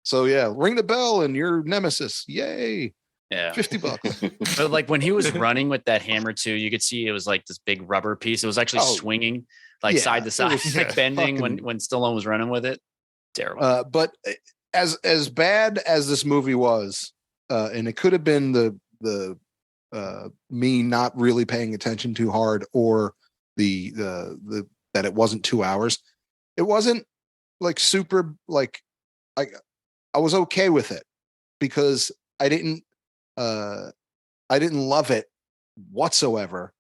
So yeah, ring the bell and you're Nemesis. Yay. Yeah. $50. But like when he was running with that hammer too, you could see it was like this big rubber piece. It was actually swinging side to side, like bending when Stallone was running with it. Terrible. But as bad as this movie was, and it could have been the me not really paying attention too hard, or the that it wasn't 2 hours. It wasn't like super, like I was okay with it because I didn't love it whatsoever,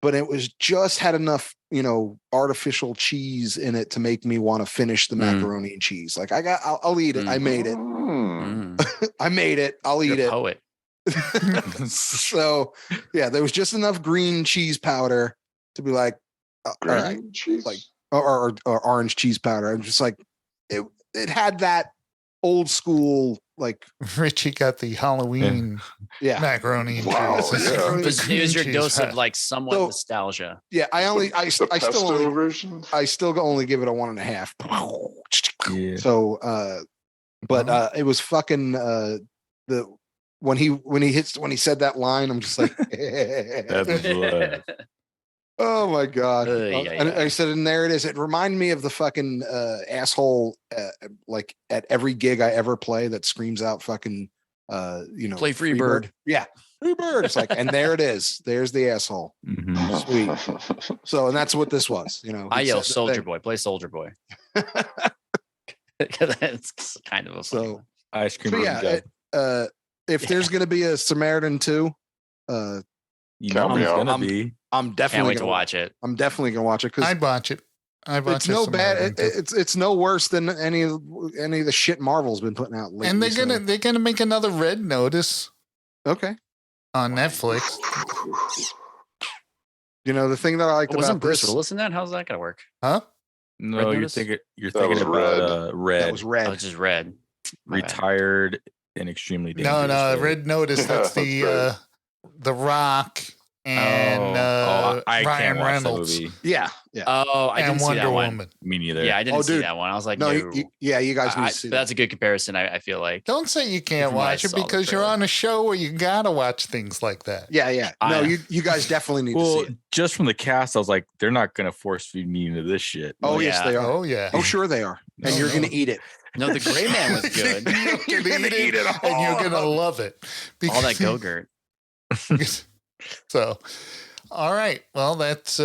but it was just had enough, artificial cheese in it to make me want to finish the macaroni and cheese. Like I'll eat it. I made it. I made it. I'll eat it. Poet. So yeah, there was just enough green cheese powder to be like, all right, cheese? like or orange cheese powder. I'm just like, it had that old school, like Richie got the Halloween macaroni and cheese. Yeah. It was your dose of like somewhat nostalgia. Yeah, I still only give it a 1.5. Yeah. So but it was fucking when he said that line, I'm just like, oh my god! And I said, and there it is. It reminded me of the fucking asshole, like at every gig I ever play that screams out fucking, play free bird. Yeah, free bird. It's like, and there it is. There's the asshole. Mm-hmm. Sweet. So, and that's what this was. I yell, "Soldier Boy, play Soldier Boy." It's kind of a funny one. Ice cream. So if there's gonna be a Samaritan 2, I'm definitely can't wait to watch it. I'm definitely gonna watch it because I'd watch it. It's no bad. It's no worse than any of the shit Marvel's been putting out lately. And they're gonna make another Red Notice. Okay. On Netflix. The thing that I liked wasn't about Bruce this. Willis in that? How's that gonna work? Huh? No, you're thinking about Red. That was Red. Oh, it's just Red. Retired and extremely dangerous. No, Red Notice. That's the Rock and Ryan Reynolds. Yeah. Oh, I didn't see that one. Woman. Me neither. Yeah, I didn't see that one. I was like, no. You guys need to see. That's a good comparison. I feel like. Don't say you can't watch it because you're on a show where you gotta watch things like that. Yeah. No, you guys definitely need to see it. Just from the cast, I was like, they're not gonna force feed me into this shit. Oh yes, they are. Oh yeah. Oh sure they are. And you're gonna eat it. No, the Gray Man was good. You're gonna eat it, and you're gonna love it. All that Go-Gurt. So, all right. Well, that's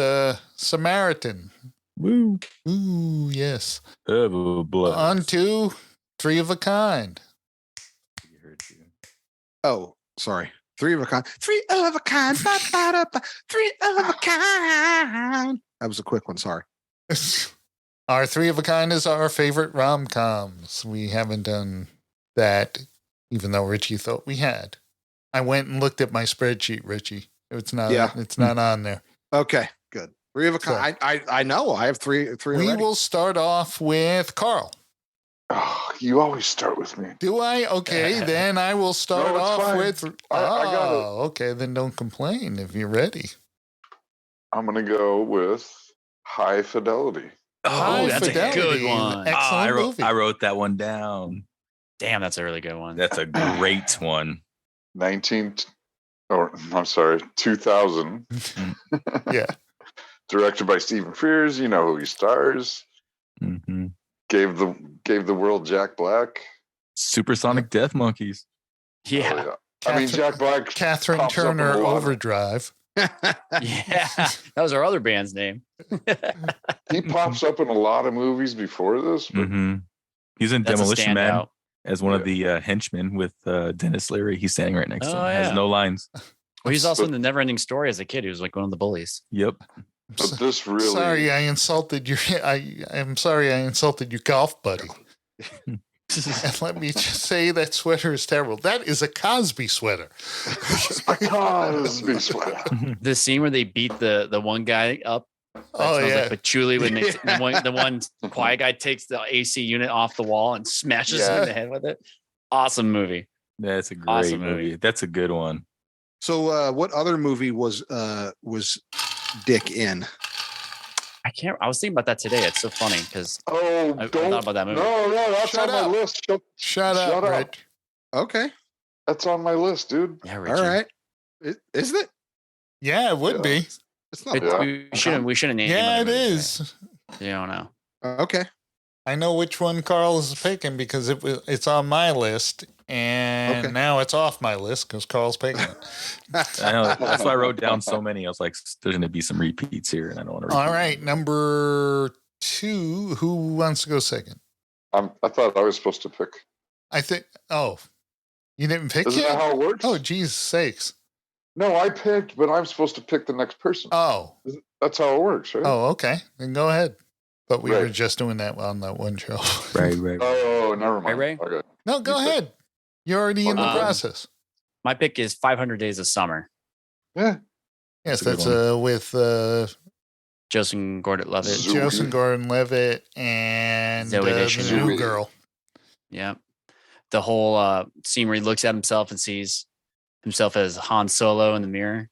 Samaritan. Woo. Ooh, yes. Blood. On to Three of a Kind. Oh, sorry. Three of a Kind. Three of a Kind. Three of a Kind. That was a quick one. Sorry. Our Three of a Kind is our favorite rom-coms. We haven't done that, even though Richie thought we had. I went and looked at my spreadsheet, Richie. It's not. Yeah. It's not on there. Okay, good. Three of a Kind. I know. I have three. We will start off with Carl. Oh, you always start with me. Do I? Okay, then I will start off with. I got it. Okay, then don't complain if you're ready. I'm gonna go with High Fidelity. Oh, that's a good one. Excellent movie. I wrote that one down. Damn, that's a really good one. That's a great one. 2000. Yeah. Directed by Stephen Frears. You know who he stars. Mm-hmm. Gave the world Jack Black. Supersonic Death Monkeys. Yeah. Oh, yeah. I mean, Jack Black. Catherine Turner Overdrive. Yeah, that was our other band's name. He pops up in a lot of movies before this. But He's in Demolition Man as one of the henchmen with Dennis Leary. He's standing right next to him. Has no lines. Well, he's also in the Neverending Story as a kid. He was like one of the bullies. Yep. But this really. Sorry, I insulted your. I'm sorry, I insulted your golf buddy. And let me just say that sweater is terrible. That is a Cosby sweater. A Cosby sweater. The scene where they beat the one guy up. Like patchouli when they, the one quiet guy takes the AC unit off the wall and smashes him in the head with it. Awesome movie. That's a great movie. That's a good one. So, what other movie was Dick in? I was thinking about that today. It's so funny because I thought about that movie. No, that's on my list. Shut up, Rich. Okay, that's on my list, dude. Yeah, Richie. All right. Isn't it? Yeah, it would be. It's not. We shouldn't name. Yeah, it is. You don't know. Okay. I know which one Carl is picking because it's on my list, and now it's off my list because Carl's picking it. I know. That's why I wrote down so many. I was like, there's going to be some repeats here, and I don't want to. All right, number 2. Who wants to go second? I thought I was supposed to pick. I think. Oh, you didn't pick Isn't yet? that how it works? Oh, Jesus sakes! No, I picked, but I'm supposed to pick the next person. Oh, that's how it works, right? Oh, okay. Then go ahead. But we were just doing that on that one show. Right. Oh, never mind. Ray? Okay. No, go ahead. You're already in the process. My pick is 500 Days of Summer. Yeah. Yes, that's with Joseph Gordon-Levitt. Joseph Gordon-Levitt and the new girl. Yeah. The whole scene where he looks at himself and sees himself as Han Solo in the mirror.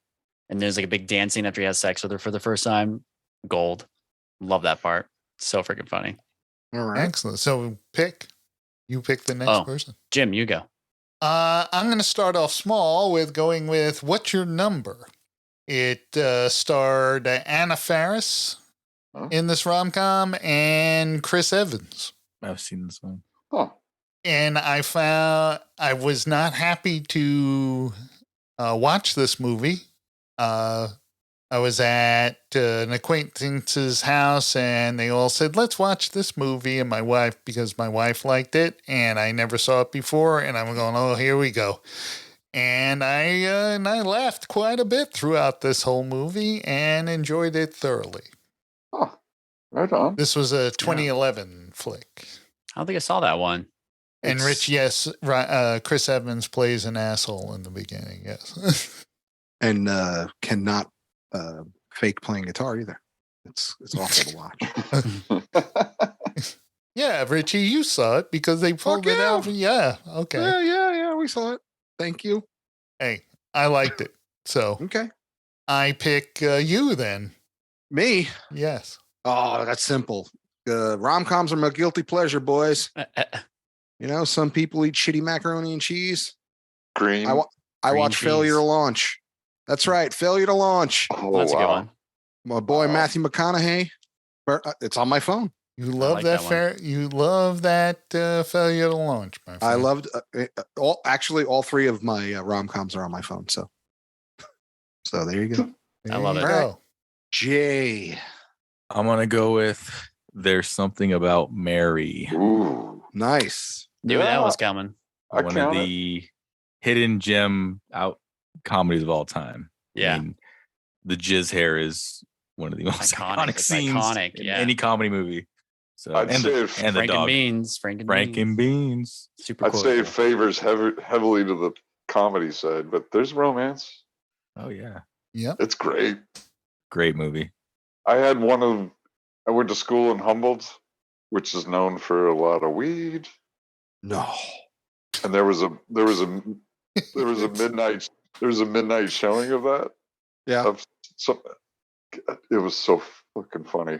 And there's like a big dance scene after he has sex with her for the first time. Gold. Love that part. So freaking funny. All right. Excellent. So you pick the next person. Jim, you go. I'm going to start off small with going with What's Your Number? It starred Anna Faris in this rom-com and Chris Evans. I've seen this one. Huh. And I was not happy to watch this movie. I was at an acquaintance's house and they all said, let's watch this movie. And because my wife liked it and I never saw it before. And I'm going, oh, here we go. And I laughed quite a bit throughout this whole movie and enjoyed it thoroughly. Huh. Right on. This was a 2011 flick. I don't think I saw that one. And Rich, yes, Chris Evans plays an asshole in the beginning, yes. And cannot fake playing guitar either. It's awful to watch. Yeah, Richie, you saw it because they pulled it out. Yeah, okay. Yeah, we saw it. Thank you. Hey, I liked it. So Okay. I pick you then. Me? Yes. Oh, that's simple. Rom-coms are my guilty pleasure, boys. You know, some people eat shitty macaroni and cheese. Green. I watch Failure to Launch. That's right, Failure to Launch. Oh, That's a good one. My boy Matthew McConaughey. It's on my phone. You love like that You love that Failure to Launch, my friend. I loved all three of my rom-coms are on my phone. So there you go. I love it. All right. Jay. I'm gonna go with There's Something About Mary. Ooh. Nice. Knew that was coming. One of the hidden gem out comedies of all time. Yeah. I mean, the jizz hair is one of the most iconic It's scenes iconic, in yeah. any comedy movie. So I'd say the Frank and dog. Beans. Frank and Beans. Super I'd cool. say it favors heavily to the comedy side, but there's romance. Oh yeah. Yep. It's great. Great movie. I went to school in Humboldt, which is known for a lot of weed. No. And there was a midnight showing of that. Yeah. It was so fucking funny.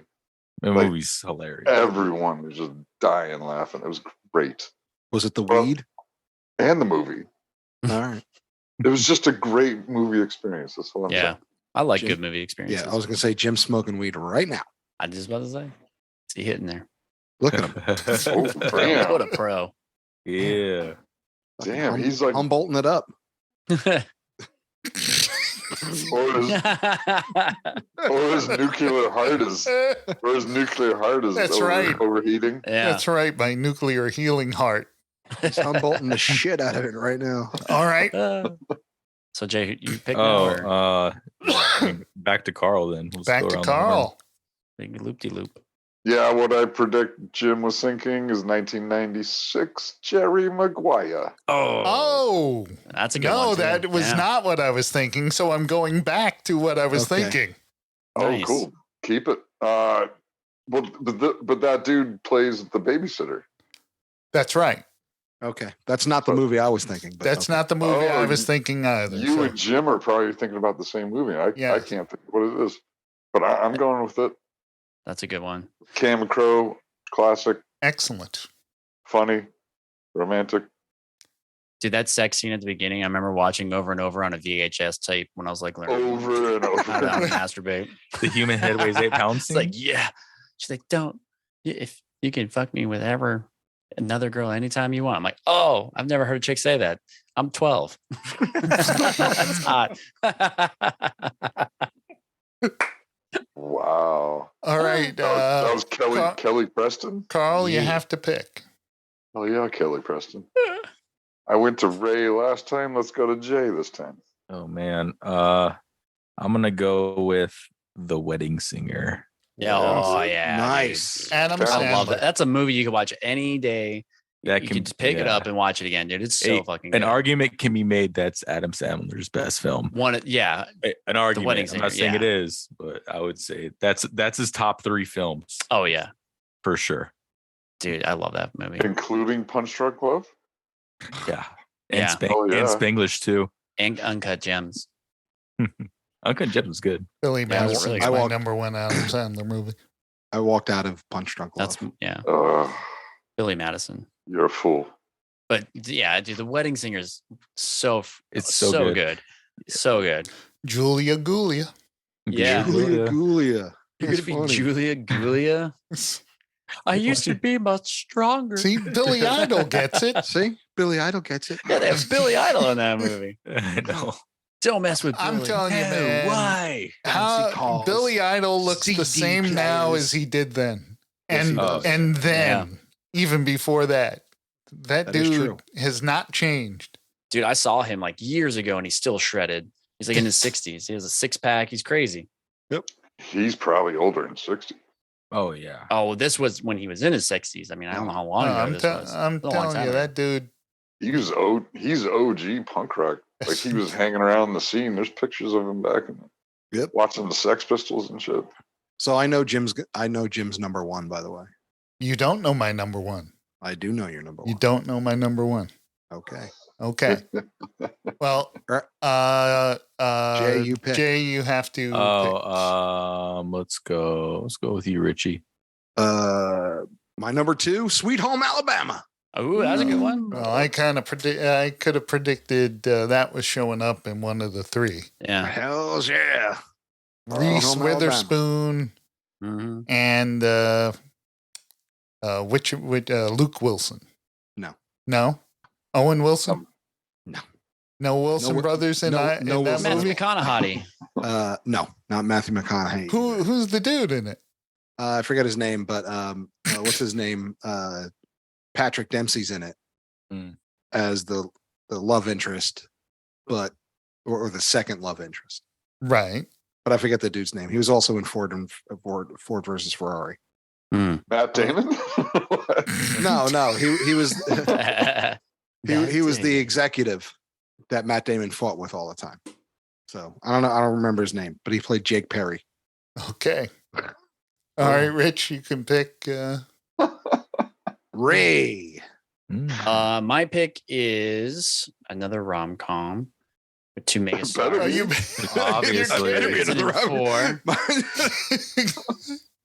The Like, movie's hilarious. Everyone was just dying laughing. It was great. Was it the weed? And the movie. All right. It was just a great movie experience. That's what I'm saying. I like Jim- good movie experiences. Yeah, I was gonna say Jim's smoking weed right now. I just about to say. Is he hitting there? Look at him. Oh, damn. What a pro. Yeah. Damn, he's like Humboldting it up. or his nuclear heart is That's right. overheating. Yeah. That's right, my nuclear healing heart. He's Humboldting the shit out of it right now. All right. So Jay, you pick now or I mean, back to Carl then. Let's Back go to around the horn. Carl. big loop-de-loop. Yeah, what I predict Jim was thinking is 1996 Jerry Maguire. Oh, That's a good one. no, too. that was Yeah. not what I was thinking. So I'm going back to what I was Okay. thinking. Nice. Oh, cool. Keep it. But that dude plays the babysitter. That's right. Okay. That's not the movie I was thinking. But That's okay. not the movie I Oh, was thinking either. You so- and Jim are probably thinking about the same movie. I Yeah. can't think what it is, but I'm going with it. That's a good one. Cam Crow, classic, Excellent. funny, romantic. Dude, that sex scene at the beginning, I remember watching over and over on a VHS tape when I was like learning Over and how to over. masturbate. The human head weighs 8 pounds. It's like, yeah. She's like, don't. If you can fuck me with another girl anytime you want. I'm like, oh, I've never heard a chick say that. I'm 12. That's hot. Wow. All right. That was Kelly Carl- Kelly Preston. Carl, you Yeah. have to pick. Oh yeah, Kelly Preston. I went to Ray last time. Let's go to Jay this time. Oh man. I'm gonna go with The Wedding Singer. Yeah. Oh, yeah. Nice. dude. Adam I love Sandler. that. That's a movie you can watch any day. That You can just pick it yeah. up and watch it again, dude. It's so fucking good. An argument can be made that's Adam Sandler's best film. Yeah. An argument. Wedding I'm not Singer, saying yeah. it is, but I would say that's his top 3 films Oh, yeah. for sure. Dude, I love that movie. Including Punch Drunk Love. Yeah. And, Yeah. Oh, yeah. and Spanglish too. And Uncut Gems. Uncut Gems is good. Billy Yeah, it's Madison's really my good. number one Adam Sandler movie. I walked out of Punch Drunk Love. That's, yeah. Uh, Billy Madison. you're a fool. But yeah, dude, The Wedding Singer is so good. So good. Julia Gulia. Yeah. Julia Gulia. You're going to be Julia Gulia? I used to be much stronger. See, Billy Idol gets it. See, Billy Idol gets it. Yeah, they have Billy Idol in that movie. I know. Don't mess with Billy. I'm telling you, man. Why? How Billy Idol looks the same now as he did then. And then, even before that. That dude has not changed. Dude, I saw him like years ago and he's still shredded. He's like in his 60s. He has a 6-pack. He's crazy. Yep. He's probably older than 60. Oh, yeah. Oh, this was when he was in his 60s. I mean, I don't know how long ago this was. I'm telling you, that dude. He's OG punk rock. Like he was hanging around the scene. There's pictures of him back in watching the Sex Pistols and shit. So I know Jim's number one, by the way. You don't know my number one. I do know your number one. You don't know my number one. Okay. Well, Jay, you pick. Jay, you have to. Let's go with you, Richie. My number 2, Sweet Home Alabama. Oh, that's a good one. Well, I could have predicted that was showing up in one of the 3. Yeah. Hells yeah. Reese Witherspoon and Luke Wilson. No. Owen Wilson. No Wilson brothers in that movie. Matthew McConaughey. No, not Matthew McConaughey. Who's the dude in it? I forget his name, but what's his name? Patrick Dempsey's in it as the love interest, or the second love interest. Right. But I forget the dude's name. He was also in Ford versus Ferrari. Matt Damon? No, he was he was the executive that Matt Damon fought with all the time. So I don't know. I don't remember his name, but he played Jake Perry. Okay. All right, Rich, you can pick Ray. My pick is another rom-com with 2 mega stars. Obviously. 4.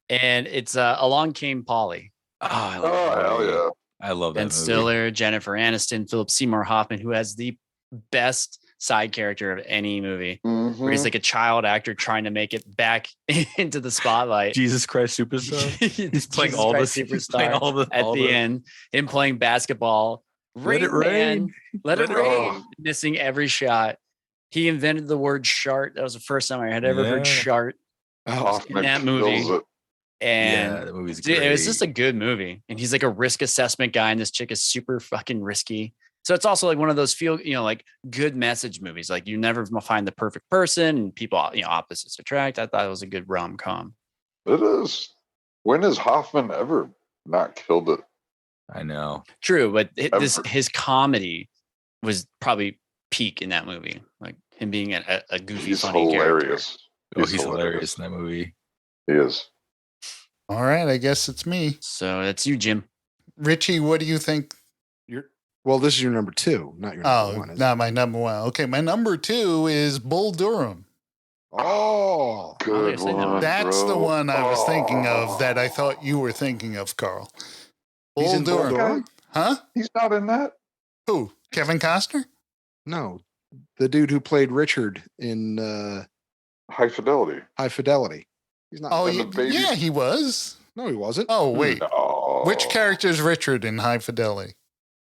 And it's Along Came Polly. Oh, hell yeah. I love that Ben movie. Stiller, Jennifer Aniston, Philip Seymour Hoffman, who has the best side character of any movie. Where he's like a child actor trying to make it back into the spotlight. Jesus Christ Superstar. He's playing all the Superstar at the end. Him playing basketball. Let it rain. Let it rain. Missing every shot. He invented the word shart. That was the first time I had ever heard shart in that movie. And the movie's great. It was just a good movie. And he's like a risk assessment guy, and this chick is super fucking risky. So it's also like one of those like good message movies. Like you never find the perfect person, and people, opposites attract. I thought it was a good rom-com. It is. When has Hoffman ever not killed it? I know. True, but his comedy was probably peak in that movie. Like him being a goofy, funny hilarious. character. He's hilarious in that movie. He is. All right, I guess it's me. So that's you, Jim. Richie, what do you think? Well, this is your number 2, not your number 1. Not my number 1. Okay, my number 2 is Bull Durham. Oh, good one. That's the one I was thinking of that I thought you were thinking of, Carl. Bull Durham. Huh? He's not in that. Who? Kevin Costner? No, the dude who played Richard in High Fidelity. He's not. Oh, yeah, he was. No, he wasn't. Oh, wait. No. Which character is Richard in High Fidelity?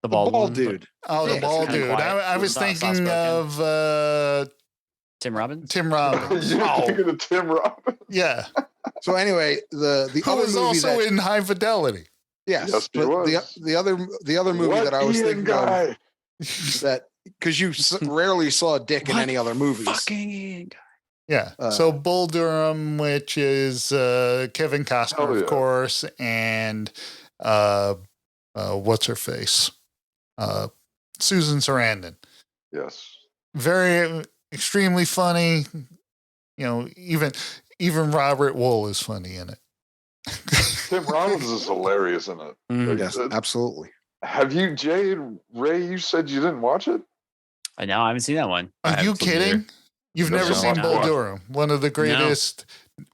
The bald dude. Oh, the bald dude. I was thinking of Tim Robbins. Tim Robbins. You're thinking of Tim Robbins. Yeah. So anyway, the who other was movie also in High Fidelity. Yes, he but was. the other movie that I was thinking of that because you rarely saw Dick in any other movies. Fucking Ian. Yeah. So Bull Durham, which is Kevin Costner, of course, and what's her face? Susan Sarandon. Yes. Very extremely funny. Even Robert Wool is funny in it. Tim Robbins is hilarious in it. Yes, absolutely. Have you, Jay and Ray? You said you didn't watch it. I know. I haven't seen that one. Are you kidding? You've never seen Bull Durham, one of the greatest.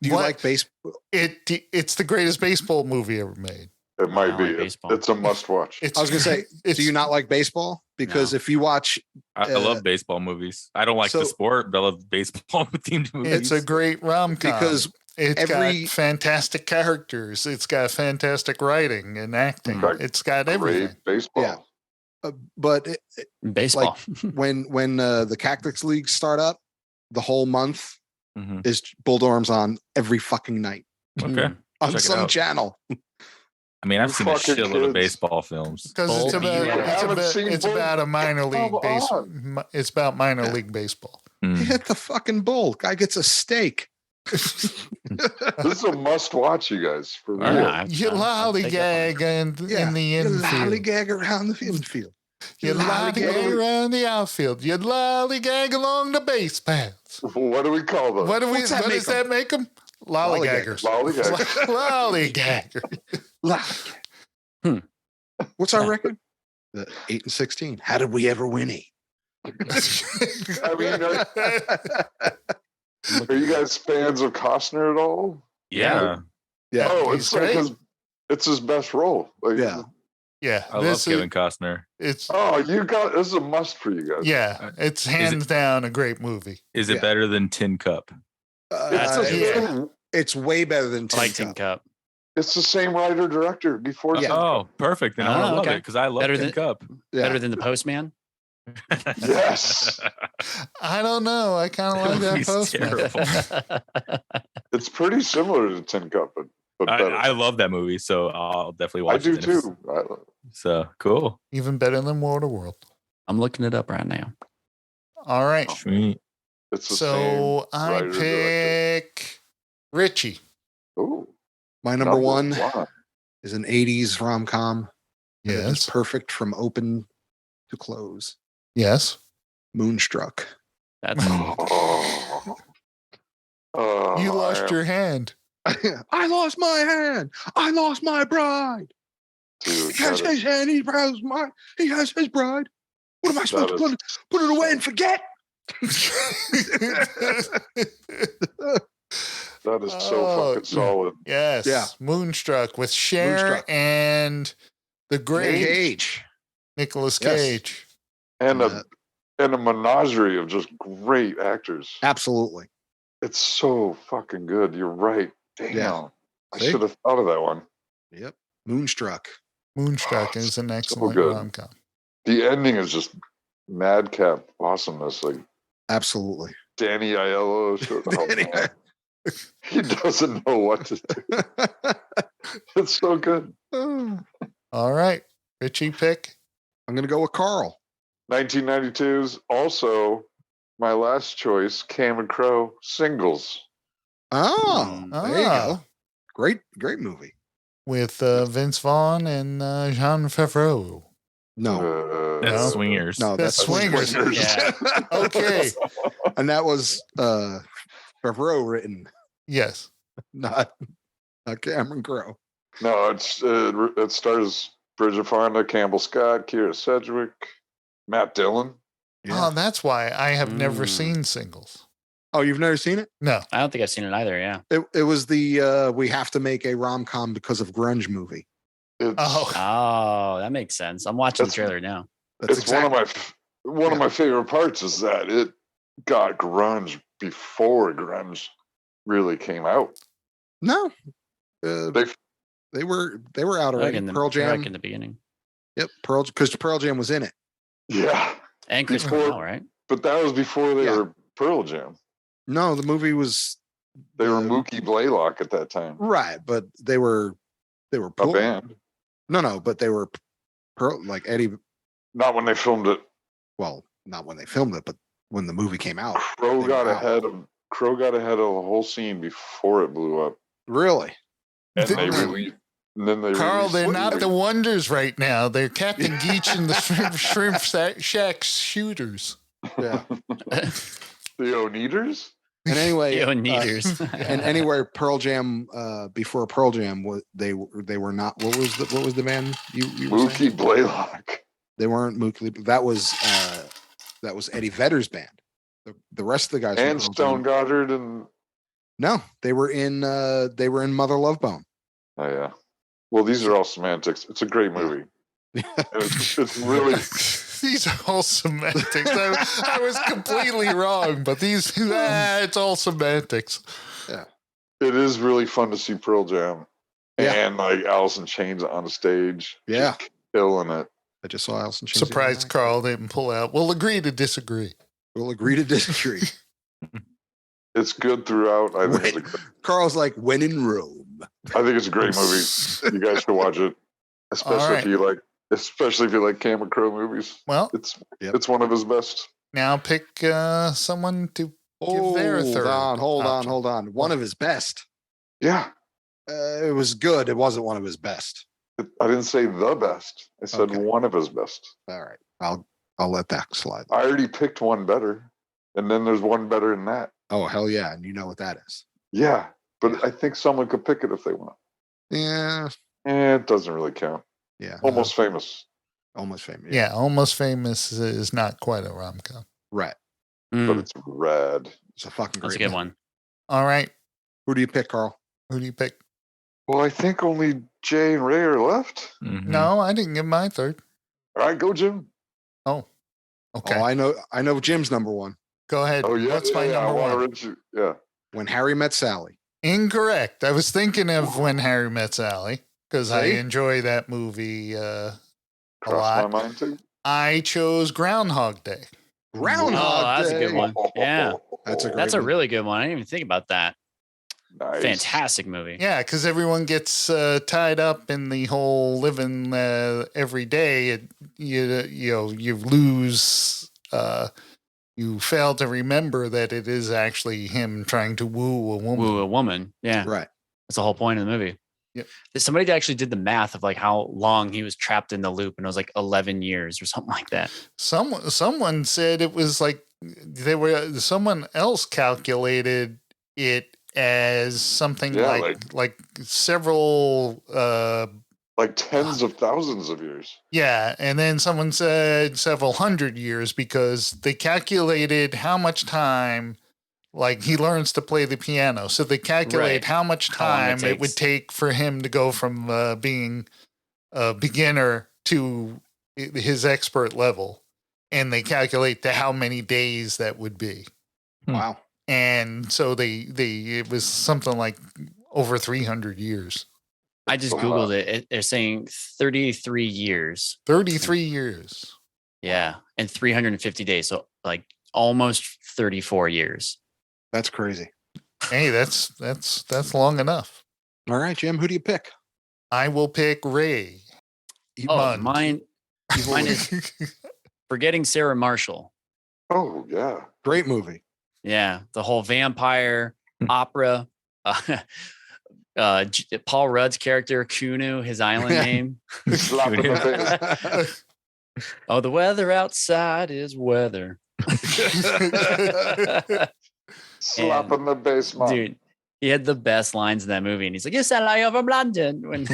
Do you like baseball? It's the greatest baseball movie ever made. It might be. Baseball. It's a must watch. I was gonna say, do you not like baseball? Because if you watch, I love baseball movies. I don't like the sport, but I love baseball themed movies. It's a great rom-com because it's got fantastic characters. It's got fantastic writing and acting. It's got everything. Baseball. Yeah. But baseball. Like when the Cactus League start up, the whole month is Bull Durham's on every fucking night. Okay. On some channel. I mean, I've seen a shitload of baseball films. Because it's about a minor league baseball. It's about minor league baseball. Hit the fucking bull. Guy gets a steak. This is a must watch, you guys. For real. You lollygag in the infield. You lollygag around the infield. You lollygag around the outfield. You lollygag along the base paths. What do we call them? What does that make them? Lollygaggers. Lollygagger. What's our record? 8-16. How did we ever win 8? I mean, are you guys fans of Costner at all? Yeah. Oh, it's like it's his best role. Like, yeah. I love Kevin Costner. This is a must for you guys. Yeah, it's hands down a great movie. Is it better than Tin Cup? It's way better than Tin Cup. It's the same writer director before. Oh, perfect. Then I love it because I love Tin Cup. Better than The Postman. Yes. I don't know. I kind of like that Postman. It's pretty similar to Tin Cup, but better. I love that movie, so I'll definitely watch it. I do too. So cool. Even better than Waterworld. I'm looking it up right now. All right. Sweet. So I pick Richie. Ooh. My number one is an 80s rom-com. Yes. It's perfect from open to close. Yes. Moonstruck. That's you lost your hand. I lost my hand. I lost my bride. Dude, he has his hand. He has his bride. What am I supposed to put it away and forget? That is so fucking solid. Yes. Yeah. Moonstruck with Cher and the great Nicolas Cage. And a menagerie of just great actors. Absolutely. It's so fucking good. You're right. Damn. Yeah. I should have thought of that one. Yep. Moonstruck. Moonstruck is an excellent rom-com. The ending is just madcap awesomeness. Like absolutely. Danny Aiello. He doesn't know what to do. It's so good. All right. Richie pick. I'm going to go with Carl. 1992's also my last choice, Cameron Crowe, Singles. Oh, there you go. Great movie. With Vince Vaughn and Jean Favreau. No. That's Swingers. No, that's Swingers. Yeah. Okay. And that was Favreau written. Yes. Not Cameron Crowe. No, it stars Bridget Fonda, Campbell Scott, Keira Sedgwick, Matt Dillon. Yeah. Oh, that's why I have never seen Singles. Oh, you've never seen it? No. I don't think I've seen it either, yeah. It was the we have to make a rom-com because of grunge movie. Oh, that makes sense. I'm watching the trailer now. It's one of my favorite parts is that it got grunge before grunge really came out. No. They were out already. Pearl Jam in the beginning. Yep, because Pearl Jam was in it. Yeah. And Chris Cornell, right? But that was before they were Pearl Jam. No, the movie was. They were Mookie Blaylock at that time, right? But they were a band. No, but they were like Eddie. Not when they filmed it. Well, not when they filmed it, but when the movie came out. Crow got ahead of the whole scene before it blew up. Really? And Carl, they're not the Wonders right now. They're Captain Geach and the Shrimp Shack Shooters. Yeah. The Oneaters? And anyway, and anywhere Pearl Jam before Pearl Jam, they were not. What was the band you Mookie Blaylock? They weren't Mookie. That was Eddie Vedder's band. The rest of the guys and Stone Goddard and no, they were in Mother Love Bone. Oh yeah, Well, these are all semantics. It's a great movie. It's really. These are all semantics. I was completely wrong, but it's all semantics. Yeah. It is really fun to see Pearl Jam. Yeah. And like Alice in Chains on stage. Yeah. Killing it. I just saw Alice in Chains. Surprised Carl didn't pull out. We'll agree to disagree. We'll agree to disagree. It's good throughout. Carl's like, when in Rome. I think it's a great movie. You guys should watch it. Especially if you like Cameron Crowe movies. Well, it's one of his best. Now pick someone to give their third. Hold on. One of his best. Yeah. It was good. It wasn't one of his best. I didn't say the best. I said one of his best. All right. I'll let that slide. I already picked one better. And then there's one better than that. Oh, hell yeah. And you know what that is. Yeah. But I think someone could pick it if they want. Yeah. It doesn't really count. Yeah. Almost Famous. Almost Famous. Yeah, Almost Famous is not quite a rom-com. Right. But it's rad. It's a fucking great That's a good one. All right. Who do you pick, Carl? Who do you pick? Well, I think only Jay and Ray are left. Mm-hmm. No, I didn't give my third. All right, go, Jim. Oh, okay. Oh, I know Jim's number one. Go ahead. Oh, yeah. What's my number one? Yeah. When Harry Met Sally. Incorrect. I was thinking of When Harry Met Sally because I enjoy that movie a lot. My mind too. I chose Groundhog Day. That's a good one. Yeah. That's a really good one. I didn't even think about that. Nice. Fantastic movie. Yeah, because everyone gets tied up in the whole living every day. You lose. You fail to remember that it is actually him trying to woo a woman. Yeah, right. That's the whole point of the movie. Yep. Somebody actually did the math of like how long he was trapped in the loop, and it was like 11 years or something like that. Someone said it was like someone else calculated it as something like several like tens of thousands of years. Yeah, and then someone said several hundred years because they calculated how much time like he learns to play the piano. So they calculate how much time it would take for him to go from being a beginner to his expert level, and they calculate to how many days that would be. Wow. And so it was something like over 300 years. I just Googled it. They're saying 33 years. 33 years. Yeah. And 350 days. So like almost 34 years. That's crazy. Hey, that's long enough. All right, Jim, who do you pick? I will pick Ray. Mine is Forgetting Sarah Marshall. Oh, yeah. Great movie. Yeah. The whole vampire opera. Paul Rudd's character, Kunu, his island name. Oh, the weather outside is weather. Slap in the basement. Dude, he had the best lines in that movie. And he's like, "Yes, I lie over London." When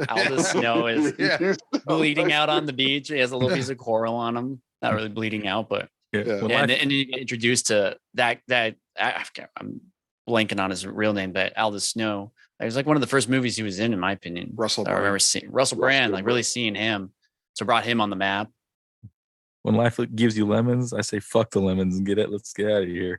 Aldous Snow is bleeding out on the beach. He has a little piece of coral on him. Not really bleeding out, but and you get introduced to that I'm blanking on his real name, but Aldous Snow. It was like one of the first movies he was in my opinion. Russell I remember seeing Russell Brand, like really seeing him. So brought him on the map. When life gives you lemons, I say fuck the lemons and let's get out of here.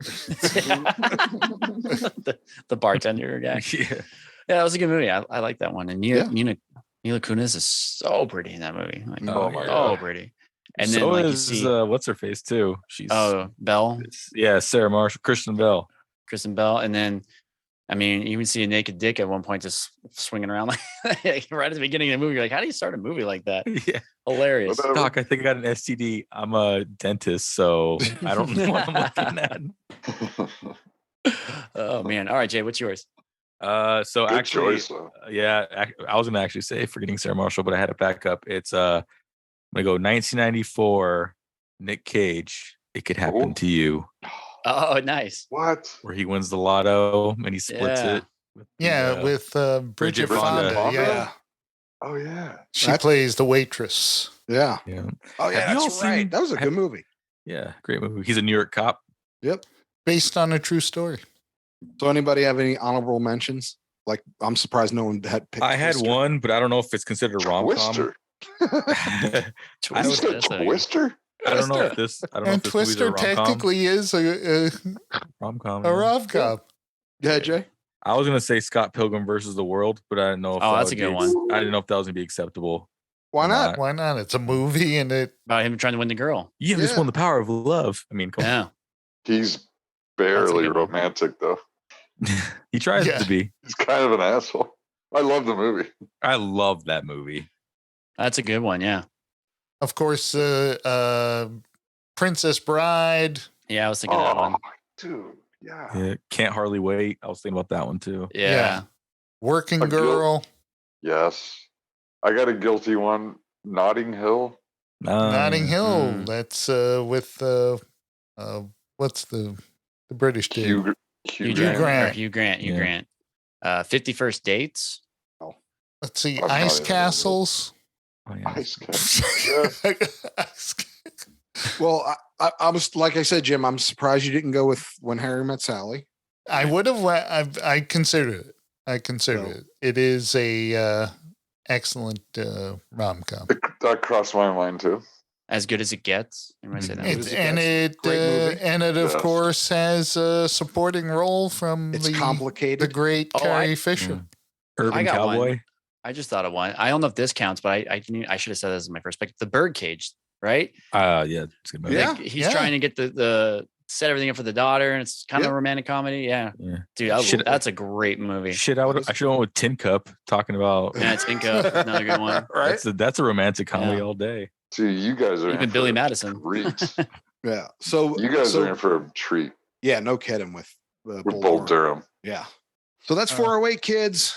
the bartender guy. Yeah, that was a good movie. I like that one. And Mila Kunis is so pretty in that movie. Like, so pretty. And then so is what's her face too? She's Belle. Sarah Marshall, Kristen Bell. And then I mean, you even see a naked dick at one point just swinging around like right at the beginning of the movie. You're like, how do you start a movie like that? Yeah. Hilarious. Doc, I think I got an STD. I'm a dentist, so I don't know what I'm looking at. Oh, man. All right, Jay, what's yours? So Good actually, choice, I was going to actually say Forgetting Sarah Marshall, but I had it back up. It's I'm going to go 1994, Nick Cage, It Could Happen to You. Oh, nice. What? Where he wins the lotto and he splits it. With Bridget Fonda. Yeah. Oh, yeah. She plays the waitress. Yeah. Oh, yeah, that's right. That was a good movie. Yeah, great movie. He's a New York cop. Yep. Based on a true story. So anybody have any honorable mentions? Like, I'm surprised no one had picked. I had Twister. one, but I don't know if it's considered a rom-com. Twister. Twister. I don't know if this. I don't know if this Twister technically is a rom-com. A rom-com. Yeah, Jay. I was gonna say Scott Pilgrim versus the World, but I didn't know. If that's a good one. I didn't know if that was gonna be acceptable. Why not? Why not? It's a movie, and it about him trying to win the girl. You just won the power of love. I mean, come on. He's barely romantic, though. He tries to be. He's kind of an asshole. I love the movie. I love that movie. That's a good one. Yeah. Of course, Princess Bride. Yeah, I was thinking of that one. Dude, yeah. Can't Hardly Wait. I was thinking about that one too. Yeah. Working Girl. Yes. I got a guilty one. Notting Hill. Notting Hill. That's with what's the British dude? Hugh Grant. Hugh Grant. 50 First Dates. Oh. Let's see. Ice Castles. Oh, yeah. Ice Castles. Well, I was, like I said, Jim, I'm surprised you didn't go with When Harry Met Sally. I would have. I considered it. It. It is a excellent rom-com. That crossed my mind too. As Good as It Gets. Everybody say that. It of course has a supporting role from complicated. The great Carrie Fisher. Urban Cowboy. One. I just thought of one. I don't know if this counts, but I should have said this as my first pick. The Birdcage, right? Yeah, it's a good movie. Like, he's trying to get the set everything up for the daughter, and it's kind of a romantic comedy. Yeah. Dude, that's a great movie. I should have went with Tin Cup, talking about Tin Cup, another good one. Right? That's a romantic comedy all day. See, you guys are even Billy Madison. Yeah. So you guys are in for a treat. Yeah, no kidding with Bull Durham. Yeah. So that's 408, kids.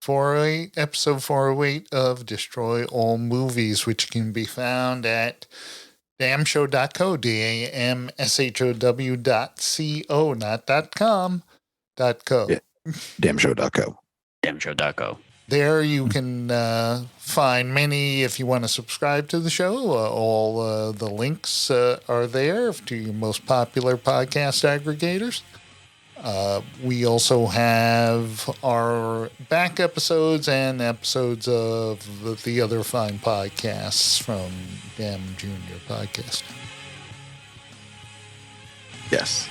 408, episode 408 of Destroy All Movies, which can be found at damshow.co, DAMSHOW.co, not .com, .co. Yeah. Damshow.co. Damshow.co. There you can find many, if you want to subscribe to the show, all the links are there to your most popular podcast aggregators. We also have our back episodes and episodes of the other fine podcasts from Damn Junior Podcast. Yes.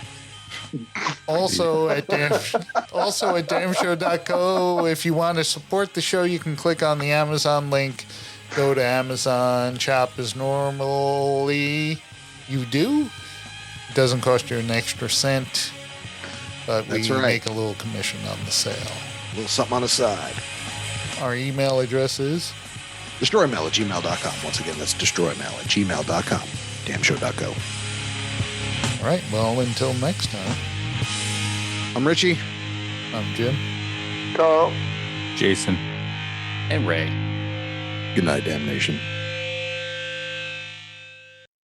Also at damshow.co, if you want to support the show, you can click on the Amazon link, go to Amazon, shop as normally you do. It doesn't cost you an extra cent, but we make a little commission on the sale. A little something on the side. Our email address is destroymail@gmail.com. Once again, that's destroymail@gmail.com. Damshow.co. All right, well, until next time. I'm Richie. I'm Jim. Carl. Jason. And Ray. Good night, damnation.